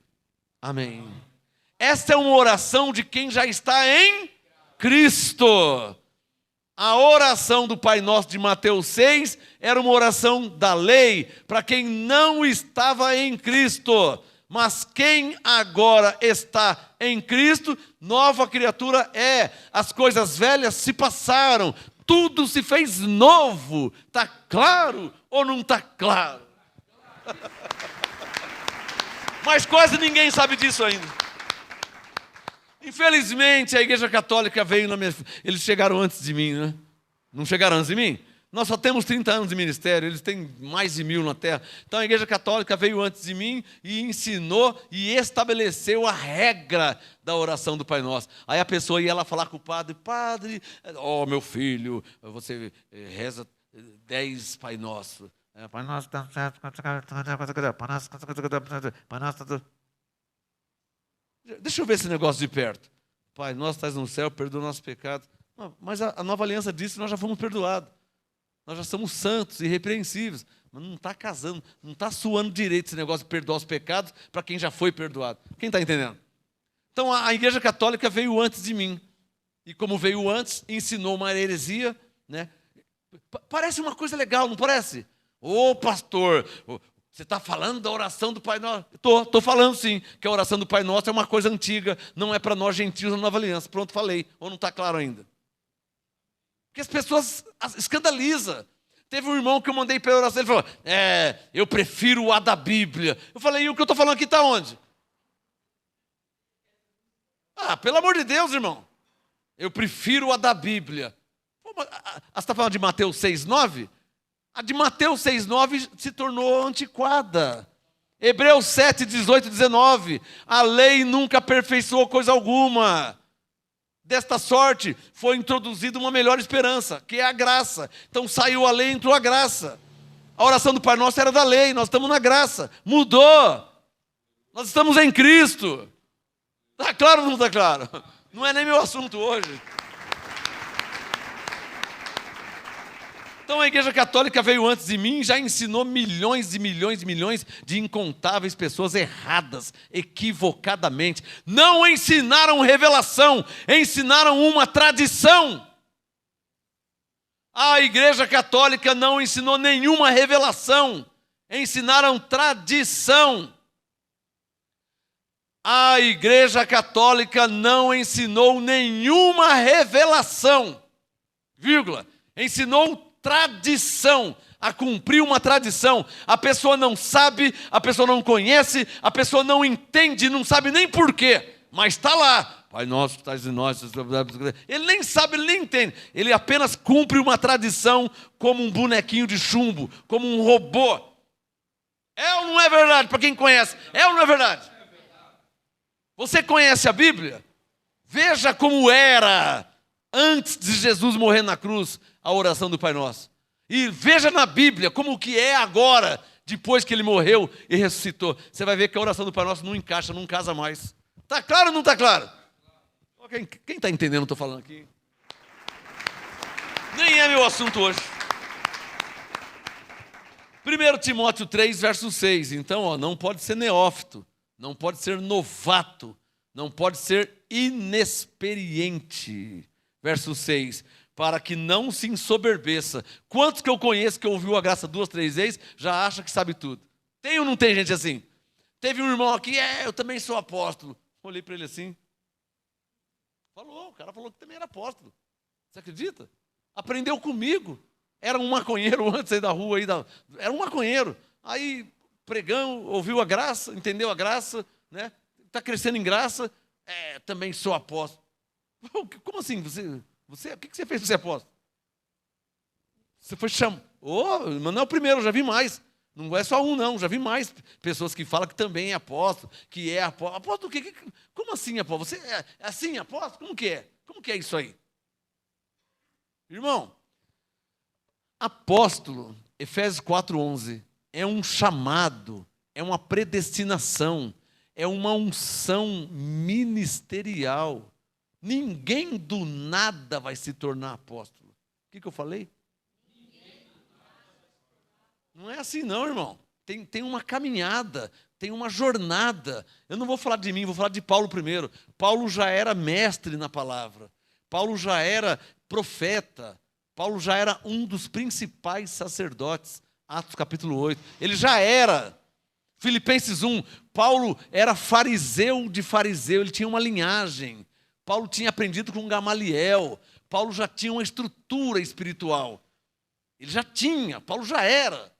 Amém. Esta é uma oração de quem já está em Cristo. A oração do Pai Nosso de Mateus 6 era uma oração da lei para quem não estava em Cristo. Mas quem agora está em Cristo, nova criatura é. As coisas velhas se passaram, tudo se fez novo. Está claro ou não está claro? Mas quase ninguém sabe disso ainda. Infelizmente, a Igreja Católica veio na minha... Eles chegaram antes de mim, né? Não chegaram antes de mim? Nós só temos 30 anos de ministério, eles têm mais de 1000 na terra. Então a Igreja Católica veio antes de mim e ensinou e estabeleceu a regra da oração do Pai Nosso. Aí a pessoa ia lá falar com o padre, padre, meu filho, você reza 10 Pai Nosso. Pai Nosso, Pai Nosso. Deixa eu ver esse negócio de perto. Pai Nosso, estás no céu, perdoa o nosso pecado. Mas a nova aliança diz que nós já fomos perdoados. Nós já somos santos, irrepreensíveis. Mas não está casando, não está suando direito esse negócio de perdoar os pecados para quem já foi perdoado. Quem está entendendo? Então a Igreja Católica veio antes de mim. E como veio antes, ensinou uma heresia, né? Parece uma coisa legal, não parece? Ô pastor, você está falando da oração do Pai Nosso? Estou falando sim, que a oração do Pai Nosso é uma coisa antiga, não é para nós gentios na Nova Aliança. Pronto, falei. Ou não está claro ainda? Porque as pessoas escandalizam. Teve um irmão que eu mandei para a oração, ele falou, eu prefiro o A da Bíblia. Eu falei, e o que eu estou falando aqui está onde? Pelo amor de Deus, irmão. Eu prefiro a da Bíblia. Você está falando de Mateus 6,9? A de Mateus 6,9 se tornou antiquada. Hebreus 7, 18 e 19. A lei nunca aperfeiçoou coisa alguma. Desta sorte, foi introduzida uma melhor esperança, que é a graça. Então saiu a lei e entrou a graça. A oração do Pai Nosso era da lei, nós estamos na graça. Mudou. Nós estamos em Cristo. Está claro ou não está claro? Não é nem meu assunto hoje. Então a Igreja Católica veio antes de mim, já ensinou milhões e milhões e milhões de incontáveis pessoas erradas, equivocadamente. Não ensinaram revelação, ensinaram uma tradição. A Igreja Católica não ensinou nenhuma revelação, ensinaram tradição. A Igreja Católica não ensinou nenhuma revelação, vírgula, ensinou tradição, a cumprir uma tradição. A pessoa não sabe, a pessoa não conhece, a pessoa não entende, não sabe nem porquê, mas está lá. Pai Nosso que estás em nós. Ele nem sabe, ele nem entende. Ele apenas cumpre uma tradição como um bonequinho de chumbo, como um robô. É ou não é verdade? Para quem conhece, é ou não é verdade? Você conhece a Bíblia? Veja como era antes de Jesus morrer na cruz a oração do Pai Nosso. E veja na Bíblia como que é agora, depois que ele morreu e ressuscitou. Você vai ver que a oração do Pai Nosso não encaixa, não casa mais. Está claro ou não está claro? Quem está entendendo o que eu estou falando aqui? Nem é meu assunto hoje. 1 Timóteo 3, verso 6. Então, não pode ser neófito, não pode ser novato, não pode ser inexperiente. Verso 6. Para que não se ensoberbeça. Quantos que eu conheço que ouviu a graça 2, 3 vezes, já acha que sabe tudo? Tem ou não tem gente assim? Teve um irmão aqui, eu também sou apóstolo. Olhei para ele assim. O cara falou que também era apóstolo. Você acredita? Aprendeu comigo. Era um maconheiro antes aí da rua. Era um maconheiro. Aí, pregando, ouviu a graça, entendeu a graça, né? Está crescendo em graça. Também sou apóstolo. Como assim? Você, o que você fez para ser apóstolo? Você foi chamado. Mas não é o primeiro, já vi mais. Não é só um, não. Já vi mais pessoas que falam que também é apóstolo, que é apóstolo. Apóstolo o quê? Como assim, apóstolo? Você é assim, apóstolo? Como que é? Como que é isso aí? Irmão, apóstolo, Efésios 4:11, é um chamado, é uma predestinação, é uma unção ministerial. Ninguém do nada vai se tornar apóstolo. O que eu falei? Não é assim não, irmão. Tem uma caminhada, tem uma jornada. Eu não vou falar de mim, vou falar de Paulo primeiro. Paulo já era mestre na palavra. Paulo já era profeta. Paulo já era um dos principais sacerdotes. Atos capítulo 8. Ele já era. Filipenses 1. Paulo era fariseu de fariseu. Ele tinha uma linhagem. Paulo tinha aprendido com Gamaliel. Paulo já tinha uma estrutura espiritual. Ele já tinha, Paulo já era.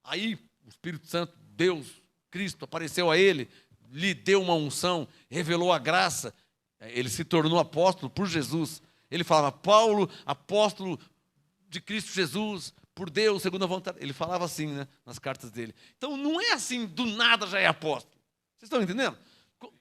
Aí o Espírito Santo, Deus, Cristo, apareceu a ele, lhe deu uma unção, revelou a graça. Ele se tornou apóstolo por Jesus. Ele falava, Paulo, apóstolo de Cristo Jesus, por Deus, segundo a vontade. Ele falava assim, né, nas cartas dele. Então não é assim, do nada já é apóstolo. Vocês estão entendendo?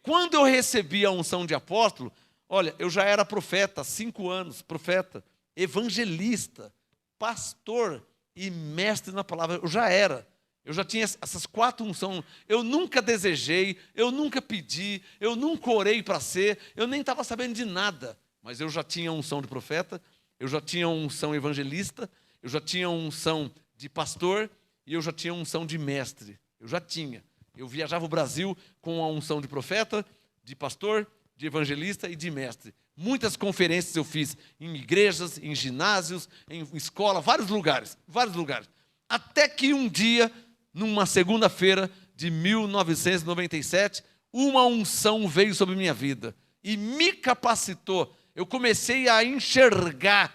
Quando eu recebi a unção de apóstolo, olha, eu já era profeta, 5 anos, profeta, evangelista, pastor e mestre na palavra. Eu já era. Eu já tinha essas 4 unções. Eu nunca desejei, eu nunca pedi, eu nunca orei para ser, eu nem estava sabendo de nada. mas eu já tinha unção de profeta, eu já tinha unção evangelista, eu já tinha unção de pastor e eu já tinha unção de mestre. Eu já tinha. Eu viajava o Brasil com a unção de profeta, de pastor, de evangelista e de mestre. Muitas conferências eu fiz em igrejas, em ginásios, em escola, vários lugares. Até que um dia, numa segunda-feira de 1997, uma unção veio sobre minha vida e me capacitou. Eu comecei a enxergar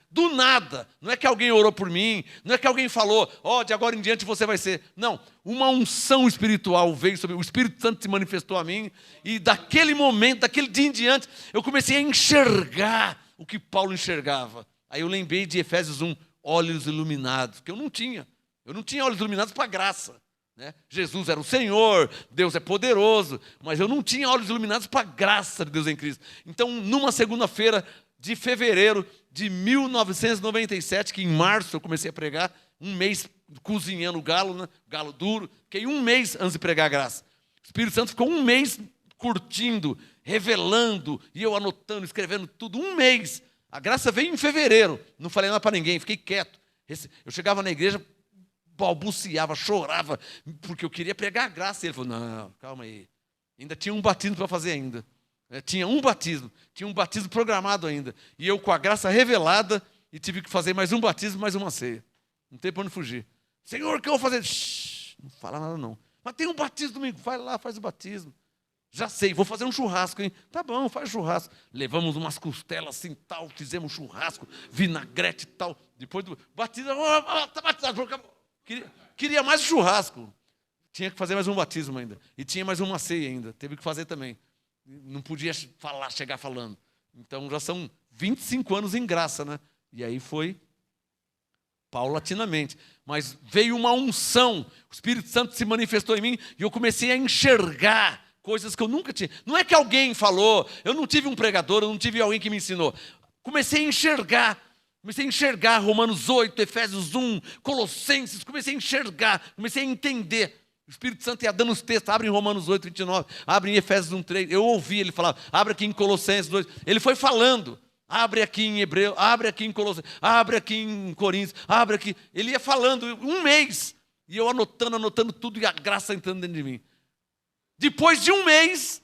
do nada. Não é que alguém orou por mim, não é que alguém falou, de agora em diante você vai ser. Não, uma unção espiritual veio sobre mim, o Espírito Santo se manifestou a mim, e daquele momento, daquele dia em diante, eu comecei a enxergar o que Paulo enxergava. Aí eu lembrei de Efésios 1, olhos iluminados, que eu não tinha. Eu não tinha olhos iluminados para a graça. Né? Jesus era o Senhor, Deus é poderoso, mas eu não tinha olhos iluminados para a graça de Deus em Cristo. Então, numa segunda-feira de fevereiro de 1997, que em março eu comecei a pregar, um mês cozinhando galo, né? Galo duro, fiquei um mês antes de pregar a graça. O Espírito Santo ficou um mês curtindo, revelando, e eu anotando, escrevendo tudo, um mês. A graça veio em fevereiro, não falei nada para ninguém, fiquei quieto. Eu chegava na igreja, balbuciava, chorava, porque eu queria pregar a graça. E ele falou, não, calma aí, ainda tinha um batismo para fazer ainda. Tinha um batismo programado ainda. E eu com a graça revelada, e tive que fazer mais um batismo, mais uma ceia. Não tem para onde fugir. Senhor, o que eu vou fazer? Shhh, não fala nada não. Mas tem um batismo domingo, vai lá, faz o batismo. Já sei, vou fazer um churrasco, hein? Tá bom, faz churrasco. Levamos umas costelas assim, tal, fizemos churrasco, vinagrete e tal. Depois do batismo, tá batizado. Queria mais churrasco. Tinha que fazer mais um batismo ainda. E tinha mais uma ceia ainda, teve que fazer também. Não podia chegar falando. Então já são 25 anos em graça, né? E aí foi paulatinamente. Mas veio uma unção, o Espírito Santo se manifestou em mim e eu comecei a enxergar coisas que eu nunca tinha. Não é que alguém falou, eu não tive um pregador, eu não tive alguém que me ensinou. Comecei a enxergar Romanos 8, Efésios 1, Colossenses, comecei a enxergar, comecei a entender. O Espírito Santo ia dando os textos, abre em Romanos 8, 29, abre em Efésios 1, 3. Eu ouvi ele falar, abre aqui em Colossenses 2. Ele foi falando, abre aqui em Hebreu, abre aqui em Colossenses, abre aqui em Coríntios, abre aqui. Ele ia falando um mês, e eu anotando tudo, e a graça entrando dentro de mim. Depois de um mês,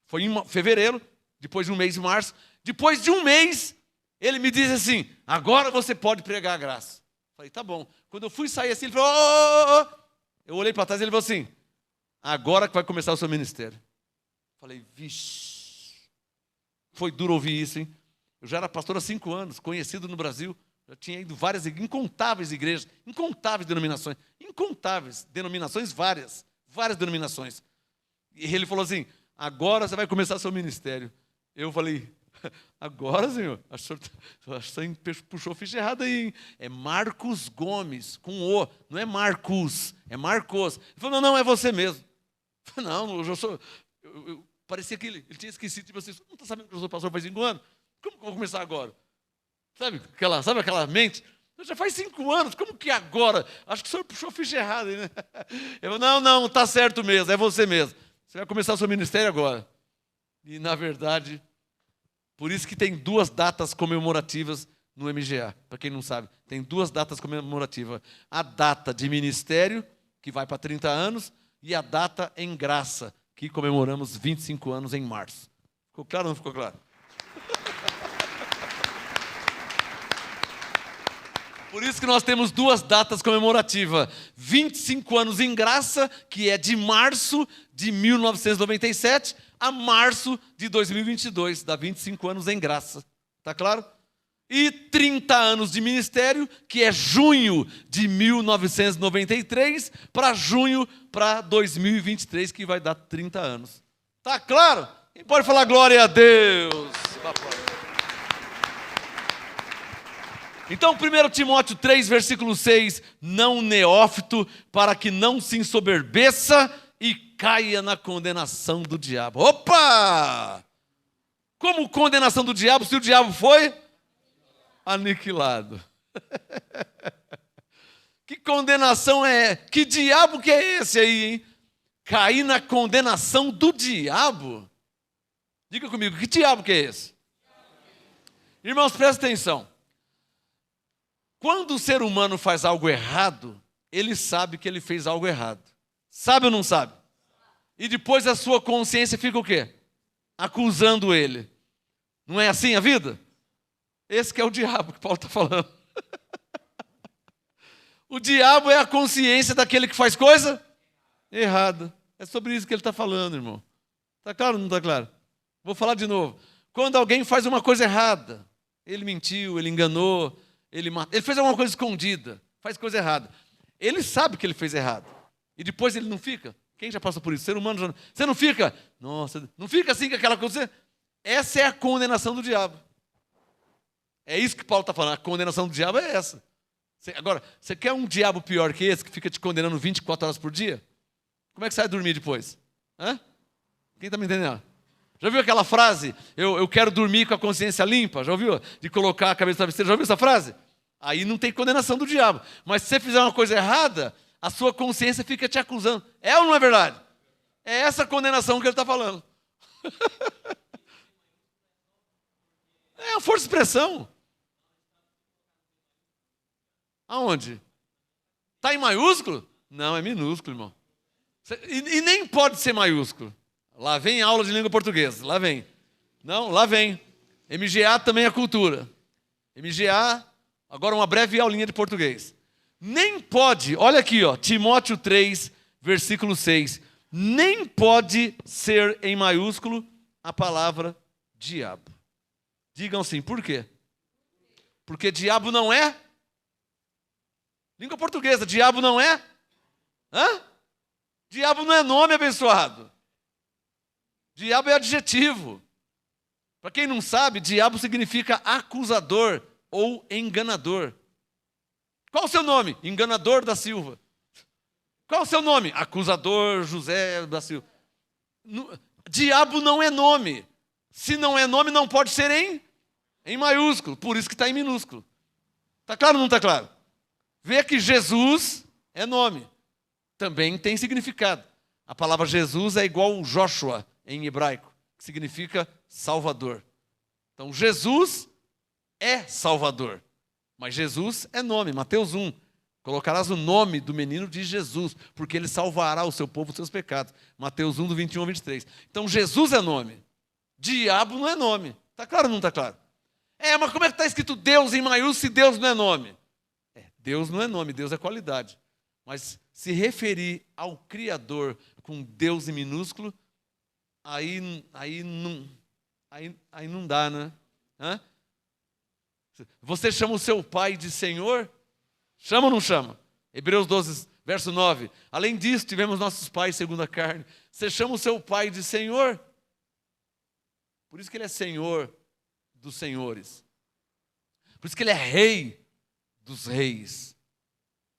foi em fevereiro, depois de um mês em março, depois de um mês, ele me disse assim, agora você pode pregar a graça. Falei, tá bom. Quando eu fui sair assim, ele falou, Eu olhei para trás e ele falou assim, agora que vai começar o seu ministério. Falei, vixe, foi duro ouvir isso, hein? Eu já era pastor há 5 anos, conhecido no Brasil, já tinha ido incontáveis igrejas, incontáveis denominações várias denominações. E ele falou assim, agora você vai começar o seu ministério. Eu falei, agora, senhor? Acho que você puxou o ficha errado aí, hein? É Marcos Gomes, com O, não é Marcos, é Marcos. Ele falou, não, é você mesmo. Eu falei, não, eu sou... parecia que ele tinha esquecido, tipo assim, não está sabendo que eu sou pastor faz 5 anos? Como que eu vou começar agora? Sabe aquela mente? Já faz 5 anos, como que agora? Acho que o senhor puxou a ficha errada aí, né? Eu falei, não, está certo mesmo, é você mesmo. Você vai começar o seu ministério agora. E, na verdade, por isso que tem 2 datas comemorativas no MGA. Para quem não sabe, tem 2 datas comemorativas. A data de ministério, que vai para 30 anos, e a data em graça, que comemoramos 25 anos em março. Ficou claro ou não ficou claro? Por isso que nós temos 2 datas comemorativas. 25 anos em graça, que é de março de 1997 a março de 2022. Dá 25 anos em graça. Está claro? E 30 anos de ministério, que é junho de 1993 para junho para 2023, que vai dar 30 anos. Está claro? Quem pode falar glória a Deus? Então, 1 Timóteo 3, versículo 6, não neófito, para que não se ensoberbeça e caia na condenação do diabo. Opa! Como condenação do diabo, se o diabo foi aniquilado? Que condenação é? Que diabo que é esse aí, hein? Cair na condenação do diabo? Diga comigo, que diabo que é esse? Irmãos, prestem atenção. Quando o ser humano faz algo errado, ele sabe que ele fez algo errado. Sabe ou não sabe? E depois a sua consciência fica o quê? Acusando ele. Não é assim a vida? Esse que é o diabo que Paulo está falando. O diabo é a consciência daquele que faz coisa errada. É sobre isso que ele está falando, irmão. Está claro ou não está claro? Vou falar de novo. Quando alguém faz uma coisa errada, ele mentiu, ele enganou, ele fez alguma coisa escondida, faz coisa errada. Ele sabe que ele fez errado. E depois ele não fica. Quem já passou por isso? Ser humano já não. Você não fica, nossa, não fica assim com aquela coisa. Essa é a condenação do diabo. É isso que Paulo está falando. A condenação do diabo é essa. Agora, você quer um diabo pior que esse, que fica te condenando 24 horas por dia? Como é que você vai dormir depois? Hã? Quem está me entendendo? Já ouviu aquela frase? Eu quero dormir com a consciência limpa. Já ouviu? De colocar a cabeça no travesseiro. Já ouviu essa frase? Aí não tem condenação do diabo. Mas se você fizer uma coisa errada, a sua consciência fica te acusando. É ou não é verdade? É essa condenação que ele está falando. É uma força de expressão. Aonde? Está em maiúsculo? Não, é minúsculo, irmão. E nem pode ser maiúsculo. Lá vem aula de língua portuguesa, lá vem. Não, lá vem. MGA também é cultura. MGA, agora uma breve aulinha de português. Nem pode, olha aqui, ó, Timóteo 3, versículo 6. Nem pode ser em maiúsculo a palavra diabo. Digam assim, por quê? Porque diabo não é? Língua portuguesa, diabo não é? Hã? Diabo não é nome, abençoado. Diabo é adjetivo. Para quem não sabe, diabo significa acusador ou enganador. Qual o seu nome? Enganador da Silva. Qual o seu nome? Acusador José da Silva. Diabo não é nome. Se não é nome, não pode ser em maiúsculo. Por isso que está em minúsculo. Está claro ou não está claro? Vê que Jesus é nome. Também tem significado. A palavra Jesus é igual Joshua em hebraico, que significa Salvador. Então, Jesus é Salvador. Mas Jesus é nome. Mateus 1. Colocarás o nome do menino de Jesus, porque ele salvará o seu povo dos seus pecados. Mateus 1, do 21 ao 23. Então, Jesus é nome. Diabo não é nome. Está claro ou não está claro? Mas como é que está escrito Deus em maiúsculo se Deus não é nome? Deus não é nome, Deus é qualidade. Mas se referir ao Criador com Deus em minúsculo, aí não dá, né? Hã? Você chama o seu pai de Senhor? Chama ou não chama? Hebreus 12, verso 9. Além disso, tivemos nossos pais segundo a carne. Você chama o seu pai de Senhor? Por isso que ele é Senhor dos senhores. Por isso que ele é Rei dos reis.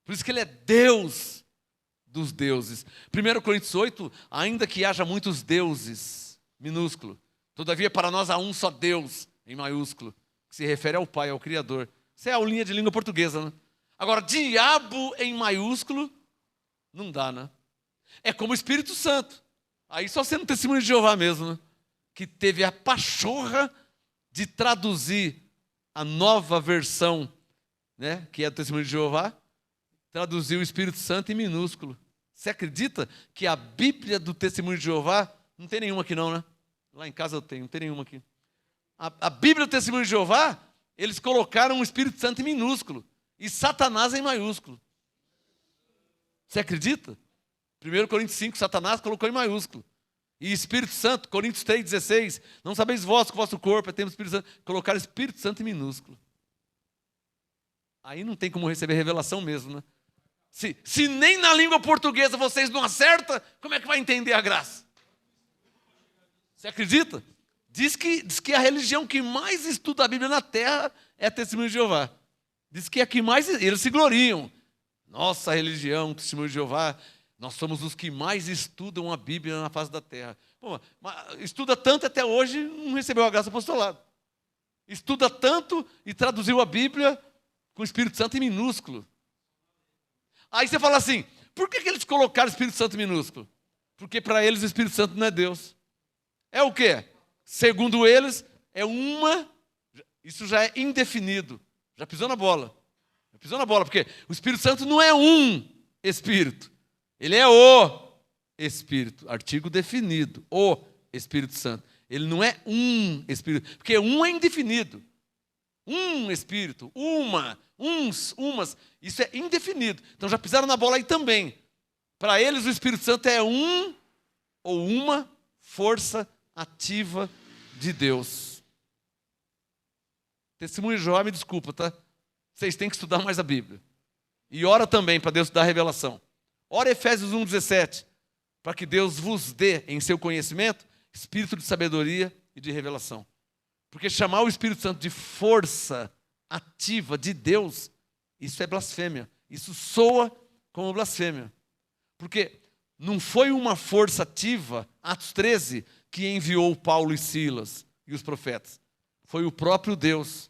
Por isso que ele é Deus dos deuses. 1 Coríntios 8, ainda que haja muitos deuses, minúsculo, todavia para nós há um só Deus, em maiúsculo, que se refere ao Pai, ao Criador. Isso é a aulinha de língua portuguesa, né? Agora, diabo em maiúsculo, não dá, né? É como o Espírito Santo. Aí só sendo testemunho de Jeová mesmo, né? Que teve a pachorra de traduzir a nova versão, né, que é o testemunho de Jeová, traduziu o Espírito Santo em minúsculo. Você acredita que a Bíblia do testemunho de Jeová, não tem nenhuma aqui não, né? Lá em casa eu tenho, não tem nenhuma aqui. A Bíblia do testemunho de Jeová, eles colocaram o Espírito Santo em minúsculo e Satanás em maiúsculo. Você acredita? 1 Coríntios 5, Satanás colocou em maiúsculo. E Espírito Santo, Coríntios 3,16, não sabeis vós que o vosso corpo é templo do Espírito Santo, colocaram Espírito Santo em minúsculo. Aí não tem como receber revelação mesmo, né? Se nem na língua portuguesa vocês não acertam, como é que vai entender a graça? Você acredita? Diz que a religião que mais estuda a Bíblia na terra é a Testemunho de Jeová. Diz que é a que mais, eles se gloriam. Nossa religião, Testemunho de Jeová, nós somos os que mais estudam a Bíblia na face da terra. Pô, estuda tanto até hoje, não recebeu a graça do apostolado. Estuda tanto e traduziu a Bíblia com o Espírito Santo em minúsculo. Aí você fala assim, por que eles colocaram o Espírito Santo em minúsculo? Porque para eles o Espírito Santo não é Deus. É o quê? Segundo eles, é uma... Isso já é indefinido. Já pisou na bola. Já pisou na bola, porque o Espírito Santo não é um Espírito. Ele é o Espírito. Artigo definido. O Espírito Santo. Ele não é um Espírito. Porque um é indefinido. Um Espírito. Umas. Isso é indefinido. Então já pisaram na bola aí também. Para eles o Espírito Santo é um ou uma força ativa de Deus. Testemunho de Jeová, me desculpa, tá? Vocês têm que estudar mais a Bíblia. E ora também para Deus dar revelação. Ora Efésios 1,17, para que Deus vos dê em seu conhecimento espírito de sabedoria e de revelação. Porque chamar o Espírito Santo de força ativa de Deus, isso é blasfêmia. Isso soa como blasfêmia. Porque não foi uma força ativa, Atos 13, que enviou Paulo e Silas e os profetas. Foi o próprio Deus.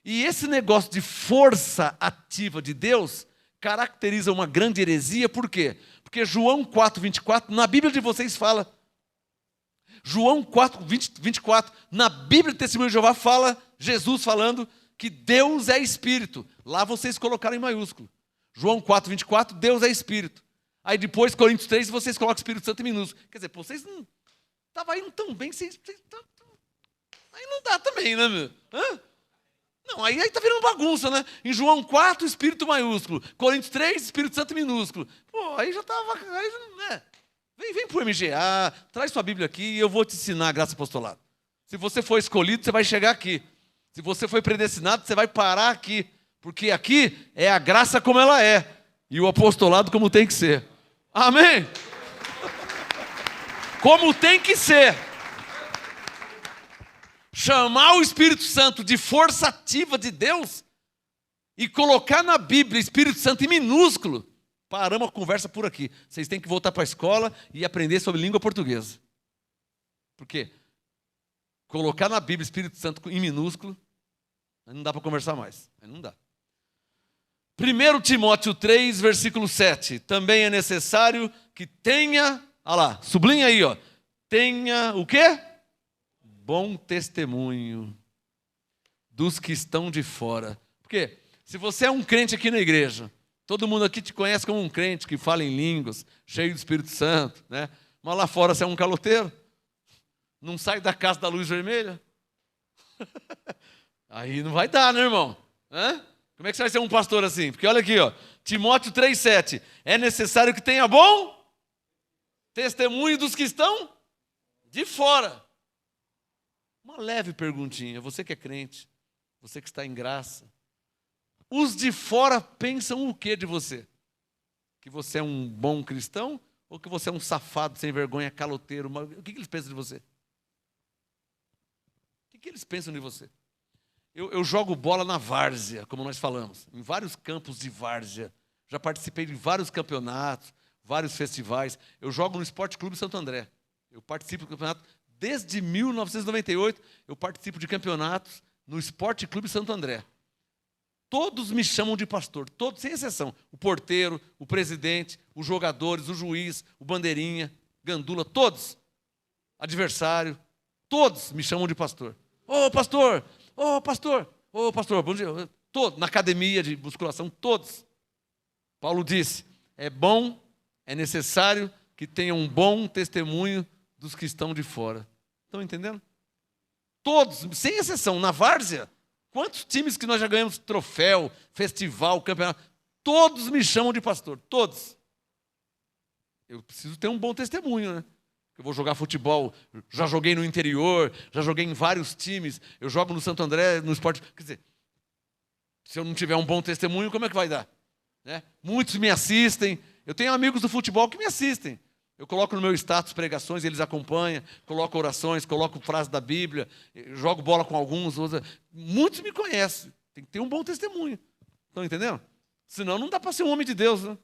E esse negócio de força ativa de Deus caracteriza uma grande heresia, por quê? Porque João 4,24, na Bíblia de vocês fala. João 4,24, na Bíblia do Testemunho de Jeová fala, Jesus falando que Deus é Espírito. Lá vocês colocaram em maiúsculo. João 4,24, Deus é Espírito. Aí depois, Coríntios 3, vocês colocam Espírito Santo em minúsculo. Quer dizer, vocês não estavam indo tão bem, aí não dá também, né, meu? Hã? Não, aí tá virando bagunça, né? Em João 4, Espírito maiúsculo. Coríntios 3, Espírito Santo minúsculo. Pô, aí já estava, né? Vem pro MGA, traz sua Bíblia aqui e eu vou te ensinar a graça apostolada. Se você for escolhido, você vai chegar aqui. Se você foi predestinado, você vai parar aqui. Porque aqui é a graça como ela é. E o apostolado como tem que ser. Amém? Como tem que ser. Chamar o Espírito Santo de força ativa de Deus e colocar na Bíblia Espírito Santo em minúsculo, paramos a conversa por aqui. Vocês têm que voltar para a escola e aprender sobre língua portuguesa. Por quê? Colocar na Bíblia Espírito Santo em minúsculo, aí não dá para conversar mais. Aí não dá. 1 Timóteo 3, versículo 7. Também é necessário que tenha, olha lá, sublinha aí, ó. Tenha o quê? Bom testemunho dos que estão de fora. Porque se você é um crente aqui na igreja, todo mundo aqui te conhece como um crente que fala em línguas, cheio do Espírito Santo, né? Mas lá fora você é um caloteiro, não sai da casa da luz vermelha. Aí não vai dar, né, irmão? Hã? Como é que você vai ser um pastor assim? Porque olha aqui, ó, Timóteo 3,7. É necessário que tenha bom testemunho dos que estão de fora. Uma leve perguntinha, você que é crente, você que está em graça, os de fora pensam o que de você? Que você é um bom cristão ou que você é um safado, sem vergonha, caloteiro? O que eles pensam de você? O que eles pensam de você? Eu jogo bola na várzea, como nós falamos, em vários campos de várzea. Já participei de vários campeonatos, vários festivais. Eu jogo no Esporte Clube Santo André. Eu participo do campeonato. Desde 1998, eu participo de campeonatos no Esporte Clube Santo André. Todos me chamam de pastor, todos, sem exceção. O porteiro, o presidente, os jogadores, o juiz, o bandeirinha, gandula, todos. Adversário, todos me chamam de pastor. Ô, pastor! Ô, pastor! Ô, pastor, bom dia. Todos, na academia de musculação, todos. Paulo disse, é bom, é necessário que tenha um bom testemunho dos que estão de fora. Estão entendendo? Todos, sem exceção, na várzea, quantos times que nós já ganhamos troféu, festival, campeonato, todos me chamam de pastor, todos. Eu preciso ter um bom testemunho, né? Eu vou jogar futebol, já joguei no interior, já joguei em vários times, eu jogo no Santo André, no esporte. Quer dizer, se eu não tiver um bom testemunho, como é que vai dar? Né? Muitos me assistem, eu tenho amigos do futebol que me assistem. Eu coloco no meu status pregações, eles acompanham, coloco orações, coloco frase da Bíblia, jogo bola com alguns, outros. Muitos me conhecem, tem que ter um bom testemunho. Estão entendendo? Senão não dá para ser um homem de Deus. Né?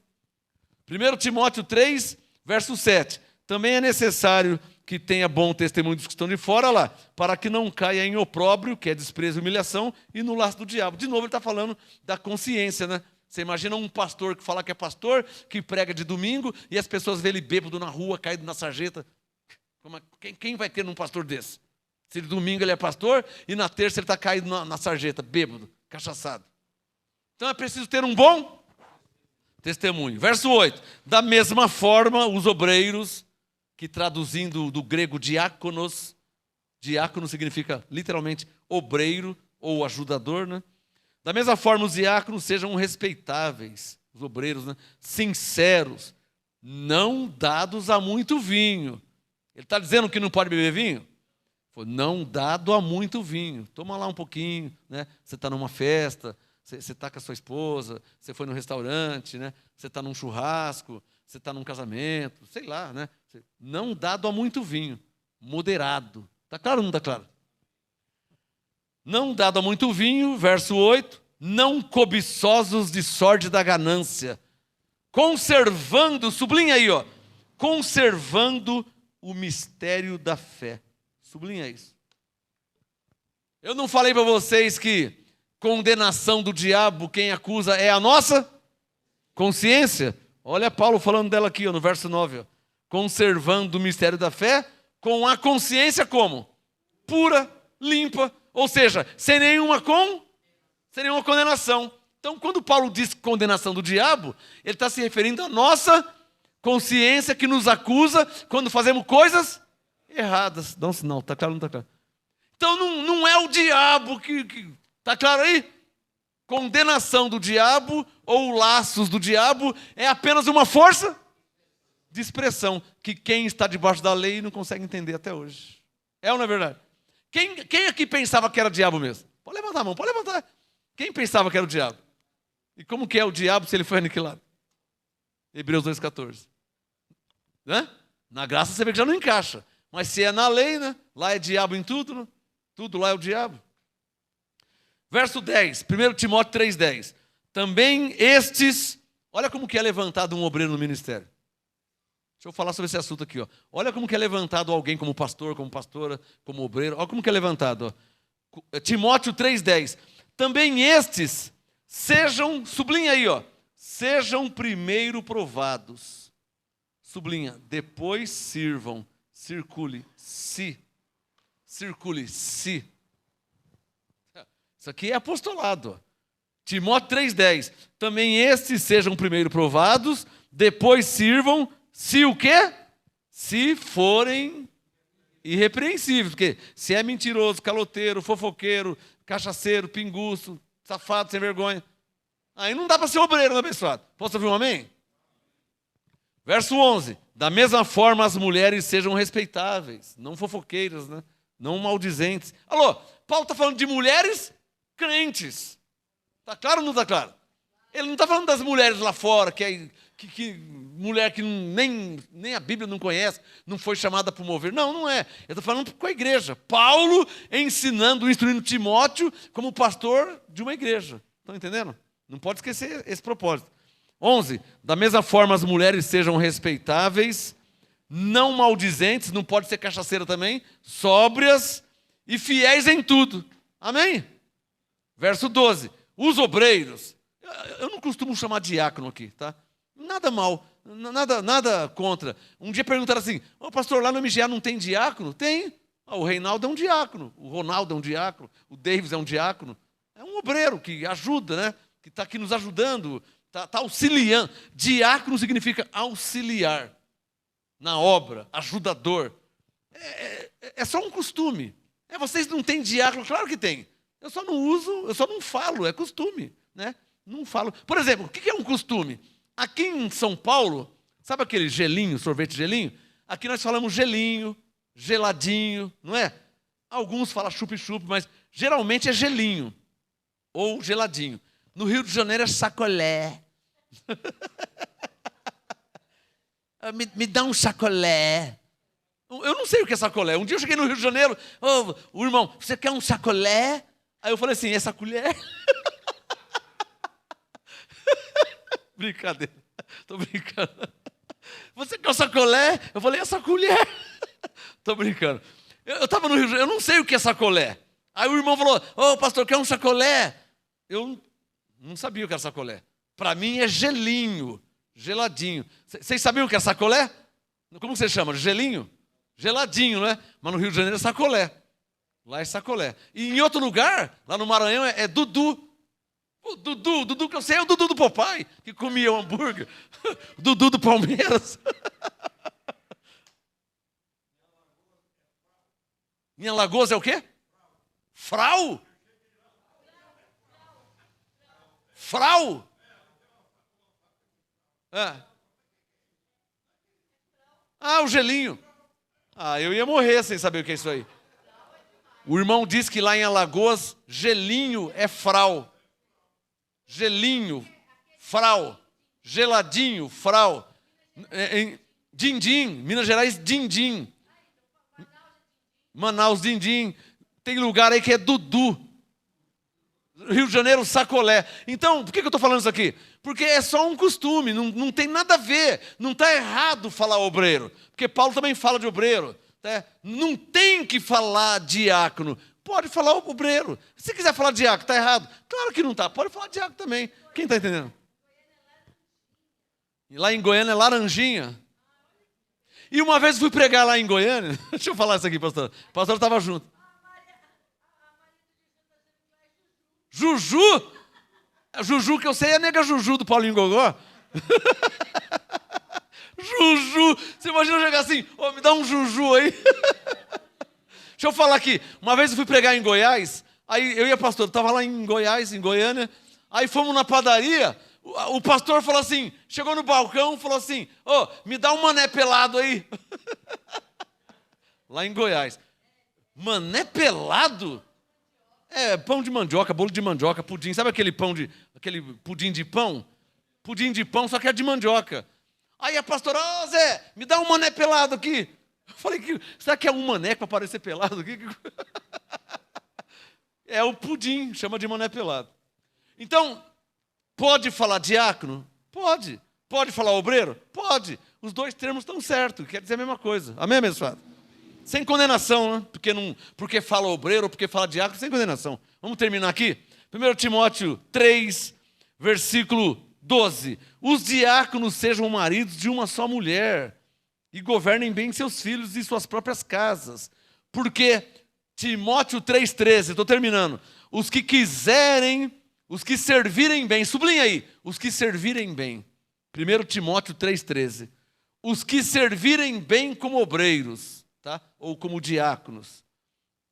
1 Timóteo 3, verso 7. Também é necessário que tenha bom testemunho dos que estão de fora lá, para que não caia em opróbrio, que é desprezo e humilhação, e no laço do diabo. De novo ele está falando da consciência, né? Você imagina um pastor que fala que é pastor, que prega de domingo, e as pessoas vêem ele bêbado na rua, caído na sarjeta. Quem vai ter num pastor desse? Se domingo ele é pastor e na terça ele está caído na sarjeta, bêbado, cachaçado. Então é preciso ter um bom testemunho. Verso 8. Da mesma forma, os obreiros, que traduzindo do grego diáconos, diácono significa literalmente obreiro ou ajudador, né? Da mesma forma, os diáconos sejam respeitáveis, os obreiros, né? Sinceros, não dados a muito vinho. Ele está dizendo que não pode beber vinho? Não dado a muito vinho. Toma lá um pouquinho, né? Você está numa festa, você está com a sua esposa, você foi no restaurante, né? Você está num churrasco, você está num casamento, sei lá, né? Não dado a muito vinho, moderado. Está claro ou não está claro? Não dado a muito vinho, verso 8, não cobiçosos de sorte da ganância, conservando, sublinha aí, ó, conservando o mistério da fé. Sublinha isso. Eu não falei para vocês que condenação do diabo, quem acusa é a nossa consciência? Olha Paulo falando dela aqui, ó, no verso 9. Ó. Conservando o mistério da fé com a consciência como? Pura, limpa, ou seja, sem nenhuma condenação. Então, quando Paulo diz condenação do diabo, ele está se referindo à nossa consciência que nos acusa quando fazemos coisas erradas. Dá um sinal, está claro ou não está claro? Então não é o diabo que está claro aí? Condenação do diabo ou laços do diabo é apenas uma força de expressão que quem está debaixo da lei não consegue entender até hoje. É ou não é verdade? Quem aqui pensava que era diabo mesmo? Pode levantar a mão, pode levantar. Quem pensava que era o diabo? E como que é o diabo se ele foi aniquilado? Hebreus 2,14. Né? Na graça você vê que já não encaixa. Mas se é na lei, né? Lá é diabo em tudo, né? Tudo lá é o diabo. Verso 10, 1 Timóteo 3,10. Também estes, olha como que é levantado um obreiro no ministério. Deixa eu falar sobre esse assunto aqui. Ó. Olha como que é levantado alguém como pastor, como pastora, como obreiro. Olha como que é levantado. Ó. Timóteo 3,10. Também estes sejam, sublinha aí, ó, sejam primeiro provados. Sublinha, depois sirvam. Circule-se. Circule-se. Isso aqui é apostolado. Ó. Timóteo 3,10. Também estes sejam primeiro provados, depois sirvam, se o quê? Se forem irrepreensíveis. Porque se é mentiroso, caloteiro, fofoqueiro, cachaceiro, pinguço, safado, sem vergonha, aí não dá para ser obreiro, né, abençoado? Posso ouvir um amém? Verso 11. Da mesma forma, as mulheres sejam respeitáveis, não fofoqueiras, né? Não maldizentes. Alô, Paulo está falando de mulheres crentes. Está claro ou não está claro? Ele não está falando das mulheres lá fora, que mulher que nem a Bíblia não conhece, não foi chamada para mover. Não, não é. Eu estou falando com a igreja. Paulo ensinando, instruindo Timóteo como pastor de uma igreja. Estão entendendo? Não pode esquecer esse propósito. 11. Da mesma forma, as mulheres sejam respeitáveis, não maldizentes, não pode ser cachaceira também, sóbrias e fiéis em tudo. Amém? Verso 12. Os obreiros, eu não costumo chamar diácono aqui, tá? Nada mal, nada contra. Um dia perguntaram assim, pastor, lá no MGA não tem diácono? Tem. O Reinaldo é um diácono, o Ronaldo é um diácono, o Davis é um diácono. É um obreiro que ajuda, né? Que está aqui nos ajudando, está auxiliando. Diácono significa auxiliar na obra, ajudador. É só um costume. Vocês não têm diácono? Claro que tem. Eu só não uso, eu só não falo, é costume, né? Não falo. Por exemplo, o que é um costume? Aqui em São Paulo, sabe aquele gelinho, sorvete gelinho? Aqui nós falamos gelinho, geladinho, não é? Alguns falam chup-chup, mas geralmente é gelinho ou geladinho. No Rio de Janeiro é sacolé. me dá um sacolé. Eu não sei o que é sacolé. Um dia eu cheguei no Rio de Janeiro, o irmão, você quer um sacolé? Aí eu falei assim, essa colher? Brincadeira, estou brincando. Você quer um sacolé? Eu falei, essa colher? Estou brincando. Eu estava no Rio de Janeiro, eu não sei o que é sacolé. Aí o irmão falou, pastor, quer um sacolé? Eu não sabia o que era sacolé. Para mim é gelinho, geladinho. Vocês sabiam o que é sacolé? Como você chama? Gelinho? Geladinho, né? Mas no Rio de Janeiro é sacolé. Lá é sacolé. E em outro lugar, lá no Maranhão, é Dudu. O Dudu que eu sei é o Dudu do Popeye, que comia o hambúrguer. O Dudu do Palmeiras. Em Alagoas é o quê? Frau? Frau? Ah, o gelinho. Ah, eu ia morrer sem saber o que é isso aí. O irmão disse que lá em Alagoas, gelinho é frau. Gelinho, frau. Geladinho, frau. Dindim, Minas Gerais, dindim. Manaus, dindim. Tem lugar aí que é Dudu. Rio de Janeiro, sacolé. Então, por que eu estou falando isso aqui? Porque é só um costume, não tem nada a ver. Não está errado falar obreiro. Porque Paulo também fala de obreiro. Tá? Não tem que falar diácono. Pode falar obreiro. Se quiser falar diácono, está errado? Claro que não está. Pode falar diácono também. Quem está entendendo? E lá em Goiânia é laranjinha. E uma vez fui pregar lá em Goiânia. Deixa eu falar isso aqui, pastor. O pastor estava junto. Juju? Juju, que eu sei, é a nega Juju do Paulinho Gogó. Juju. Você imagina eu chegar assim, me dá um Juju aí. Deixa eu falar aqui. Uma vez eu fui pregar em Goiás, aí eu e a pastora, estava lá em Goiás, em Goiânia, aí fomos na padaria, o pastor falou assim, chegou no balcão, falou assim, me dá um mané pelado aí. Lá em Goiás. Mané pelado? É, pão de mandioca, bolo de mandioca, pudim. Sabe aquele pudim de pão? Pudim de pão, só que é de mandioca. Aí a pastora, Zé, me dá um mané pelado aqui. Eu falei, será que é um mané para parecer pelado aqui? É o pudim, chama de mané pelado. Então, pode falar diácono? Pode. Pode falar obreiro? Pode. Os dois termos estão certos, quer dizer a mesma coisa. Amém, abençoado? Sem condenação, né? Porque fala obreiro ou porque fala diácono, sem condenação. Vamos terminar aqui? 1 Timóteo 3, versículo 12. Os diáconos sejam maridos de uma só mulher e governem bem seus filhos e suas próprias casas. Porque, Timóteo 3,13, estou terminando. Os que servirem bem, sublinha aí, os que servirem bem. 1 Timóteo 3,13. Os que servirem bem como obreiros, tá? Ou como diáconos,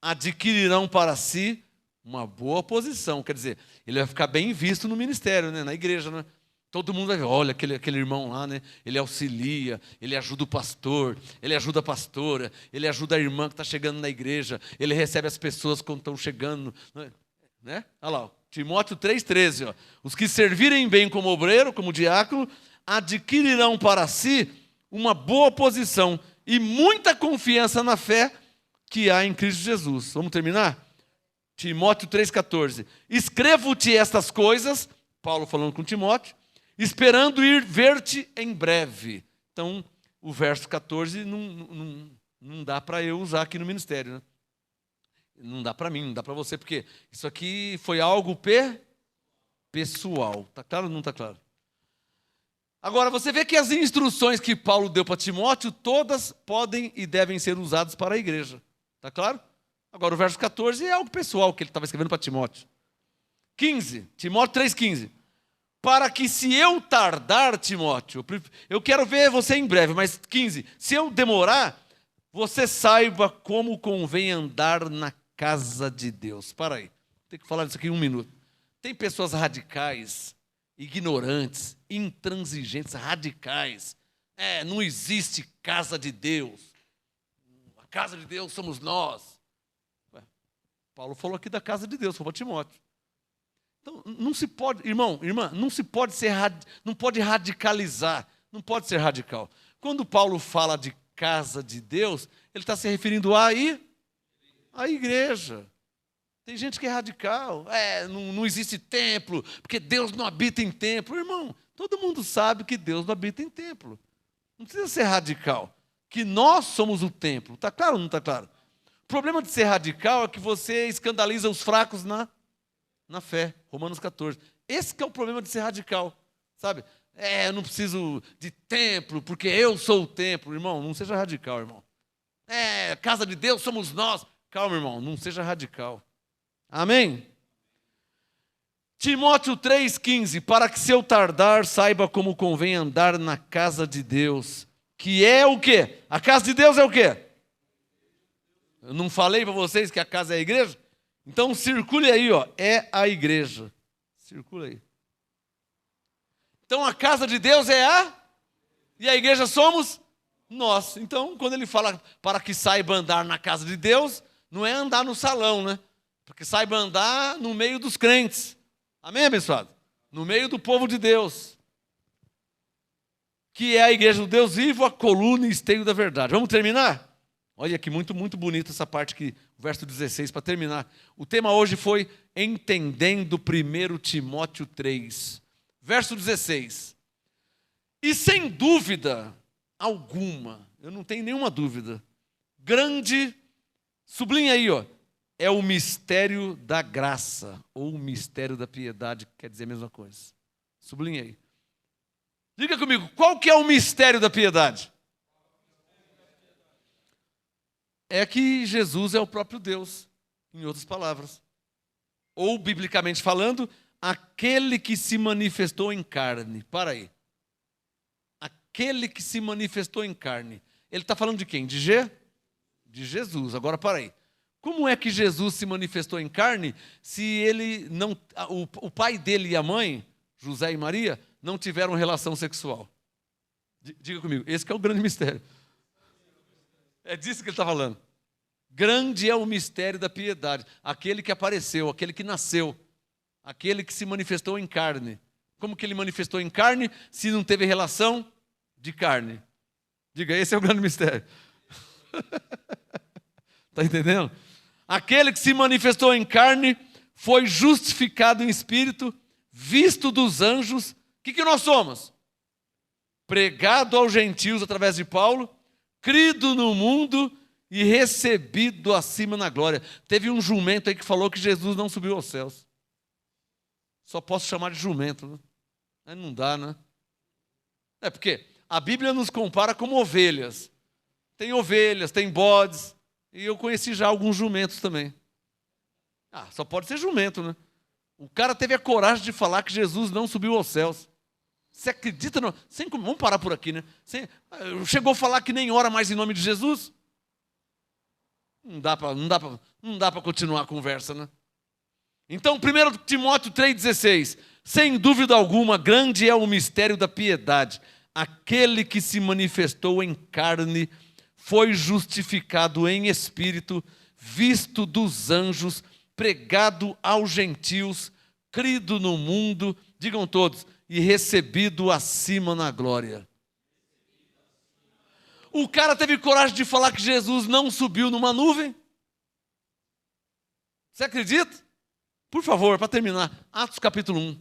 adquirirão para si uma boa posição. Quer dizer, ele vai ficar bem visto no ministério, né? Na igreja, né? Todo mundo vai ver, olha aquele irmão lá, né? Ele auxilia, ele ajuda o pastor, ele ajuda a pastora, ele ajuda a irmã que está chegando na igreja, ele recebe as pessoas quando estão chegando, né? Olha lá, Timóteo 3,13, os que servirem bem como obreiro, como diácono, adquirirão para si uma boa posição e muita confiança na fé que há em Cristo Jesus. Vamos terminar? Timóteo 3,14. Escrevo-te estas coisas, Paulo falando com Timóteo, esperando ir ver-te em breve. Então, o verso 14 não dá para eu usar aqui no ministério, né? Não dá para mim, não dá para você, porque isso aqui foi algo pessoal. Está claro ou não está claro? Agora, você vê que as instruções que Paulo deu para Timóteo, todas podem e devem ser usadas para a igreja. Está claro? Agora, o verso 14 é algo pessoal que ele estava escrevendo para Timóteo. 15, Timóteo 3,15. Para que se eu tardar, Timóteo, eu quero ver você em breve, mas 15, se eu demorar, você saiba como convém andar na casa de Deus. Para aí, tem que falar disso aqui em um minuto. Tem pessoas radicais, ignorantes, intransigentes, radicais. Não existe casa de Deus. A casa de Deus somos nós. Paulo falou aqui da casa de Deus, falou para Timóteo. Então, não se pode, irmão, irmã, não pode radicalizar, não pode ser radical. Quando Paulo fala de casa de Deus, ele está se referindo à igreja. Tem gente que é radical, não existe templo, porque Deus não habita em templo. Irmão, todo mundo sabe que Deus não habita em templo. Não precisa ser radical, que nós somos o templo. Está claro ou não está claro? O problema de ser radical é que você escandaliza os fracos na fé. Romanos 14. Esse que é o problema de ser radical, sabe? Eu não preciso de templo, porque eu sou o templo. Irmão, não seja radical, irmão. Casa de Deus somos nós. Calma, irmão, não seja radical. Amém? Timóteo 3,15, para que se eu tardar, saiba como convém andar na casa de Deus, que é o quê? A casa de Deus é o quê? Eu não falei para vocês que a casa é a igreja? Então circule aí, ó, é a igreja. Circula aí. Então a casa de Deus é e a igreja somos nós. Então, quando ele fala para que saiba andar na casa de Deus, não é andar no salão, né? Porque saiba andar no meio dos crentes. Amém, abençoado? No meio do povo de Deus. Que é a igreja do Deus vivo, a coluna e esteio da verdade. Vamos terminar? Olha aqui, muito, muito bonita essa parte aqui, o verso 16, para terminar. O tema hoje foi entendendo 1 Timóteo 3. Verso 16. E sem dúvida alguma, eu não tenho nenhuma dúvida, grande, sublinha aí, ó, é o mistério da graça, ou o mistério da piedade, que quer dizer a mesma coisa. Sublinha aí. Diga comigo, qual que é o mistério da piedade? É que Jesus é o próprio Deus, em outras palavras. Ou, biblicamente falando, aquele que se manifestou em carne. Para aí. Aquele que se manifestou em carne. Ele está falando de quem? De Jesus. Agora, para aí. Como é que Jesus se manifestou em carne se ele não, o pai dele e a mãe, José e Maria, não tiveram relação sexual? Diga comigo, esse que é o grande mistério. É disso que ele está falando. Grande é o mistério da piedade. Aquele que apareceu, aquele que nasceu, aquele que se manifestou em carne. Como que ele manifestou em carne se não teve relação de carne? Diga, esse é o grande mistério. Está entendendo? Aquele que se manifestou em carne foi justificado em espírito, visto dos anjos. O que nós somos? Pregado aos gentios através de Paulo, crido no mundo e recebido acima na glória. Teve um jumento aí que falou que Jesus não subiu aos céus. Só posso chamar de jumento, né? Aí não dá, né? É porque a Bíblia nos compara como ovelhas. Tem ovelhas, tem bodes. E eu conheci já alguns jumentos também. Só pode ser jumento, né? O cara teve a coragem de falar que Jesus não subiu aos céus. Você acredita? Não? Vamos parar por aqui, né? Chegou a falar que nem ora mais em nome de Jesus? Não dá para continuar a conversa, né? Então, 1 Timóteo 3,16. Sem dúvida alguma, grande é o mistério da piedade. Aquele que se manifestou em carne foi justificado em espírito, visto dos anjos, pregado aos gentios, crido no mundo, digam todos, e recebido acima na glória. O cara teve coragem de falar que Jesus não subiu numa nuvem? Você acredita? Por favor, para terminar, Atos capítulo 1.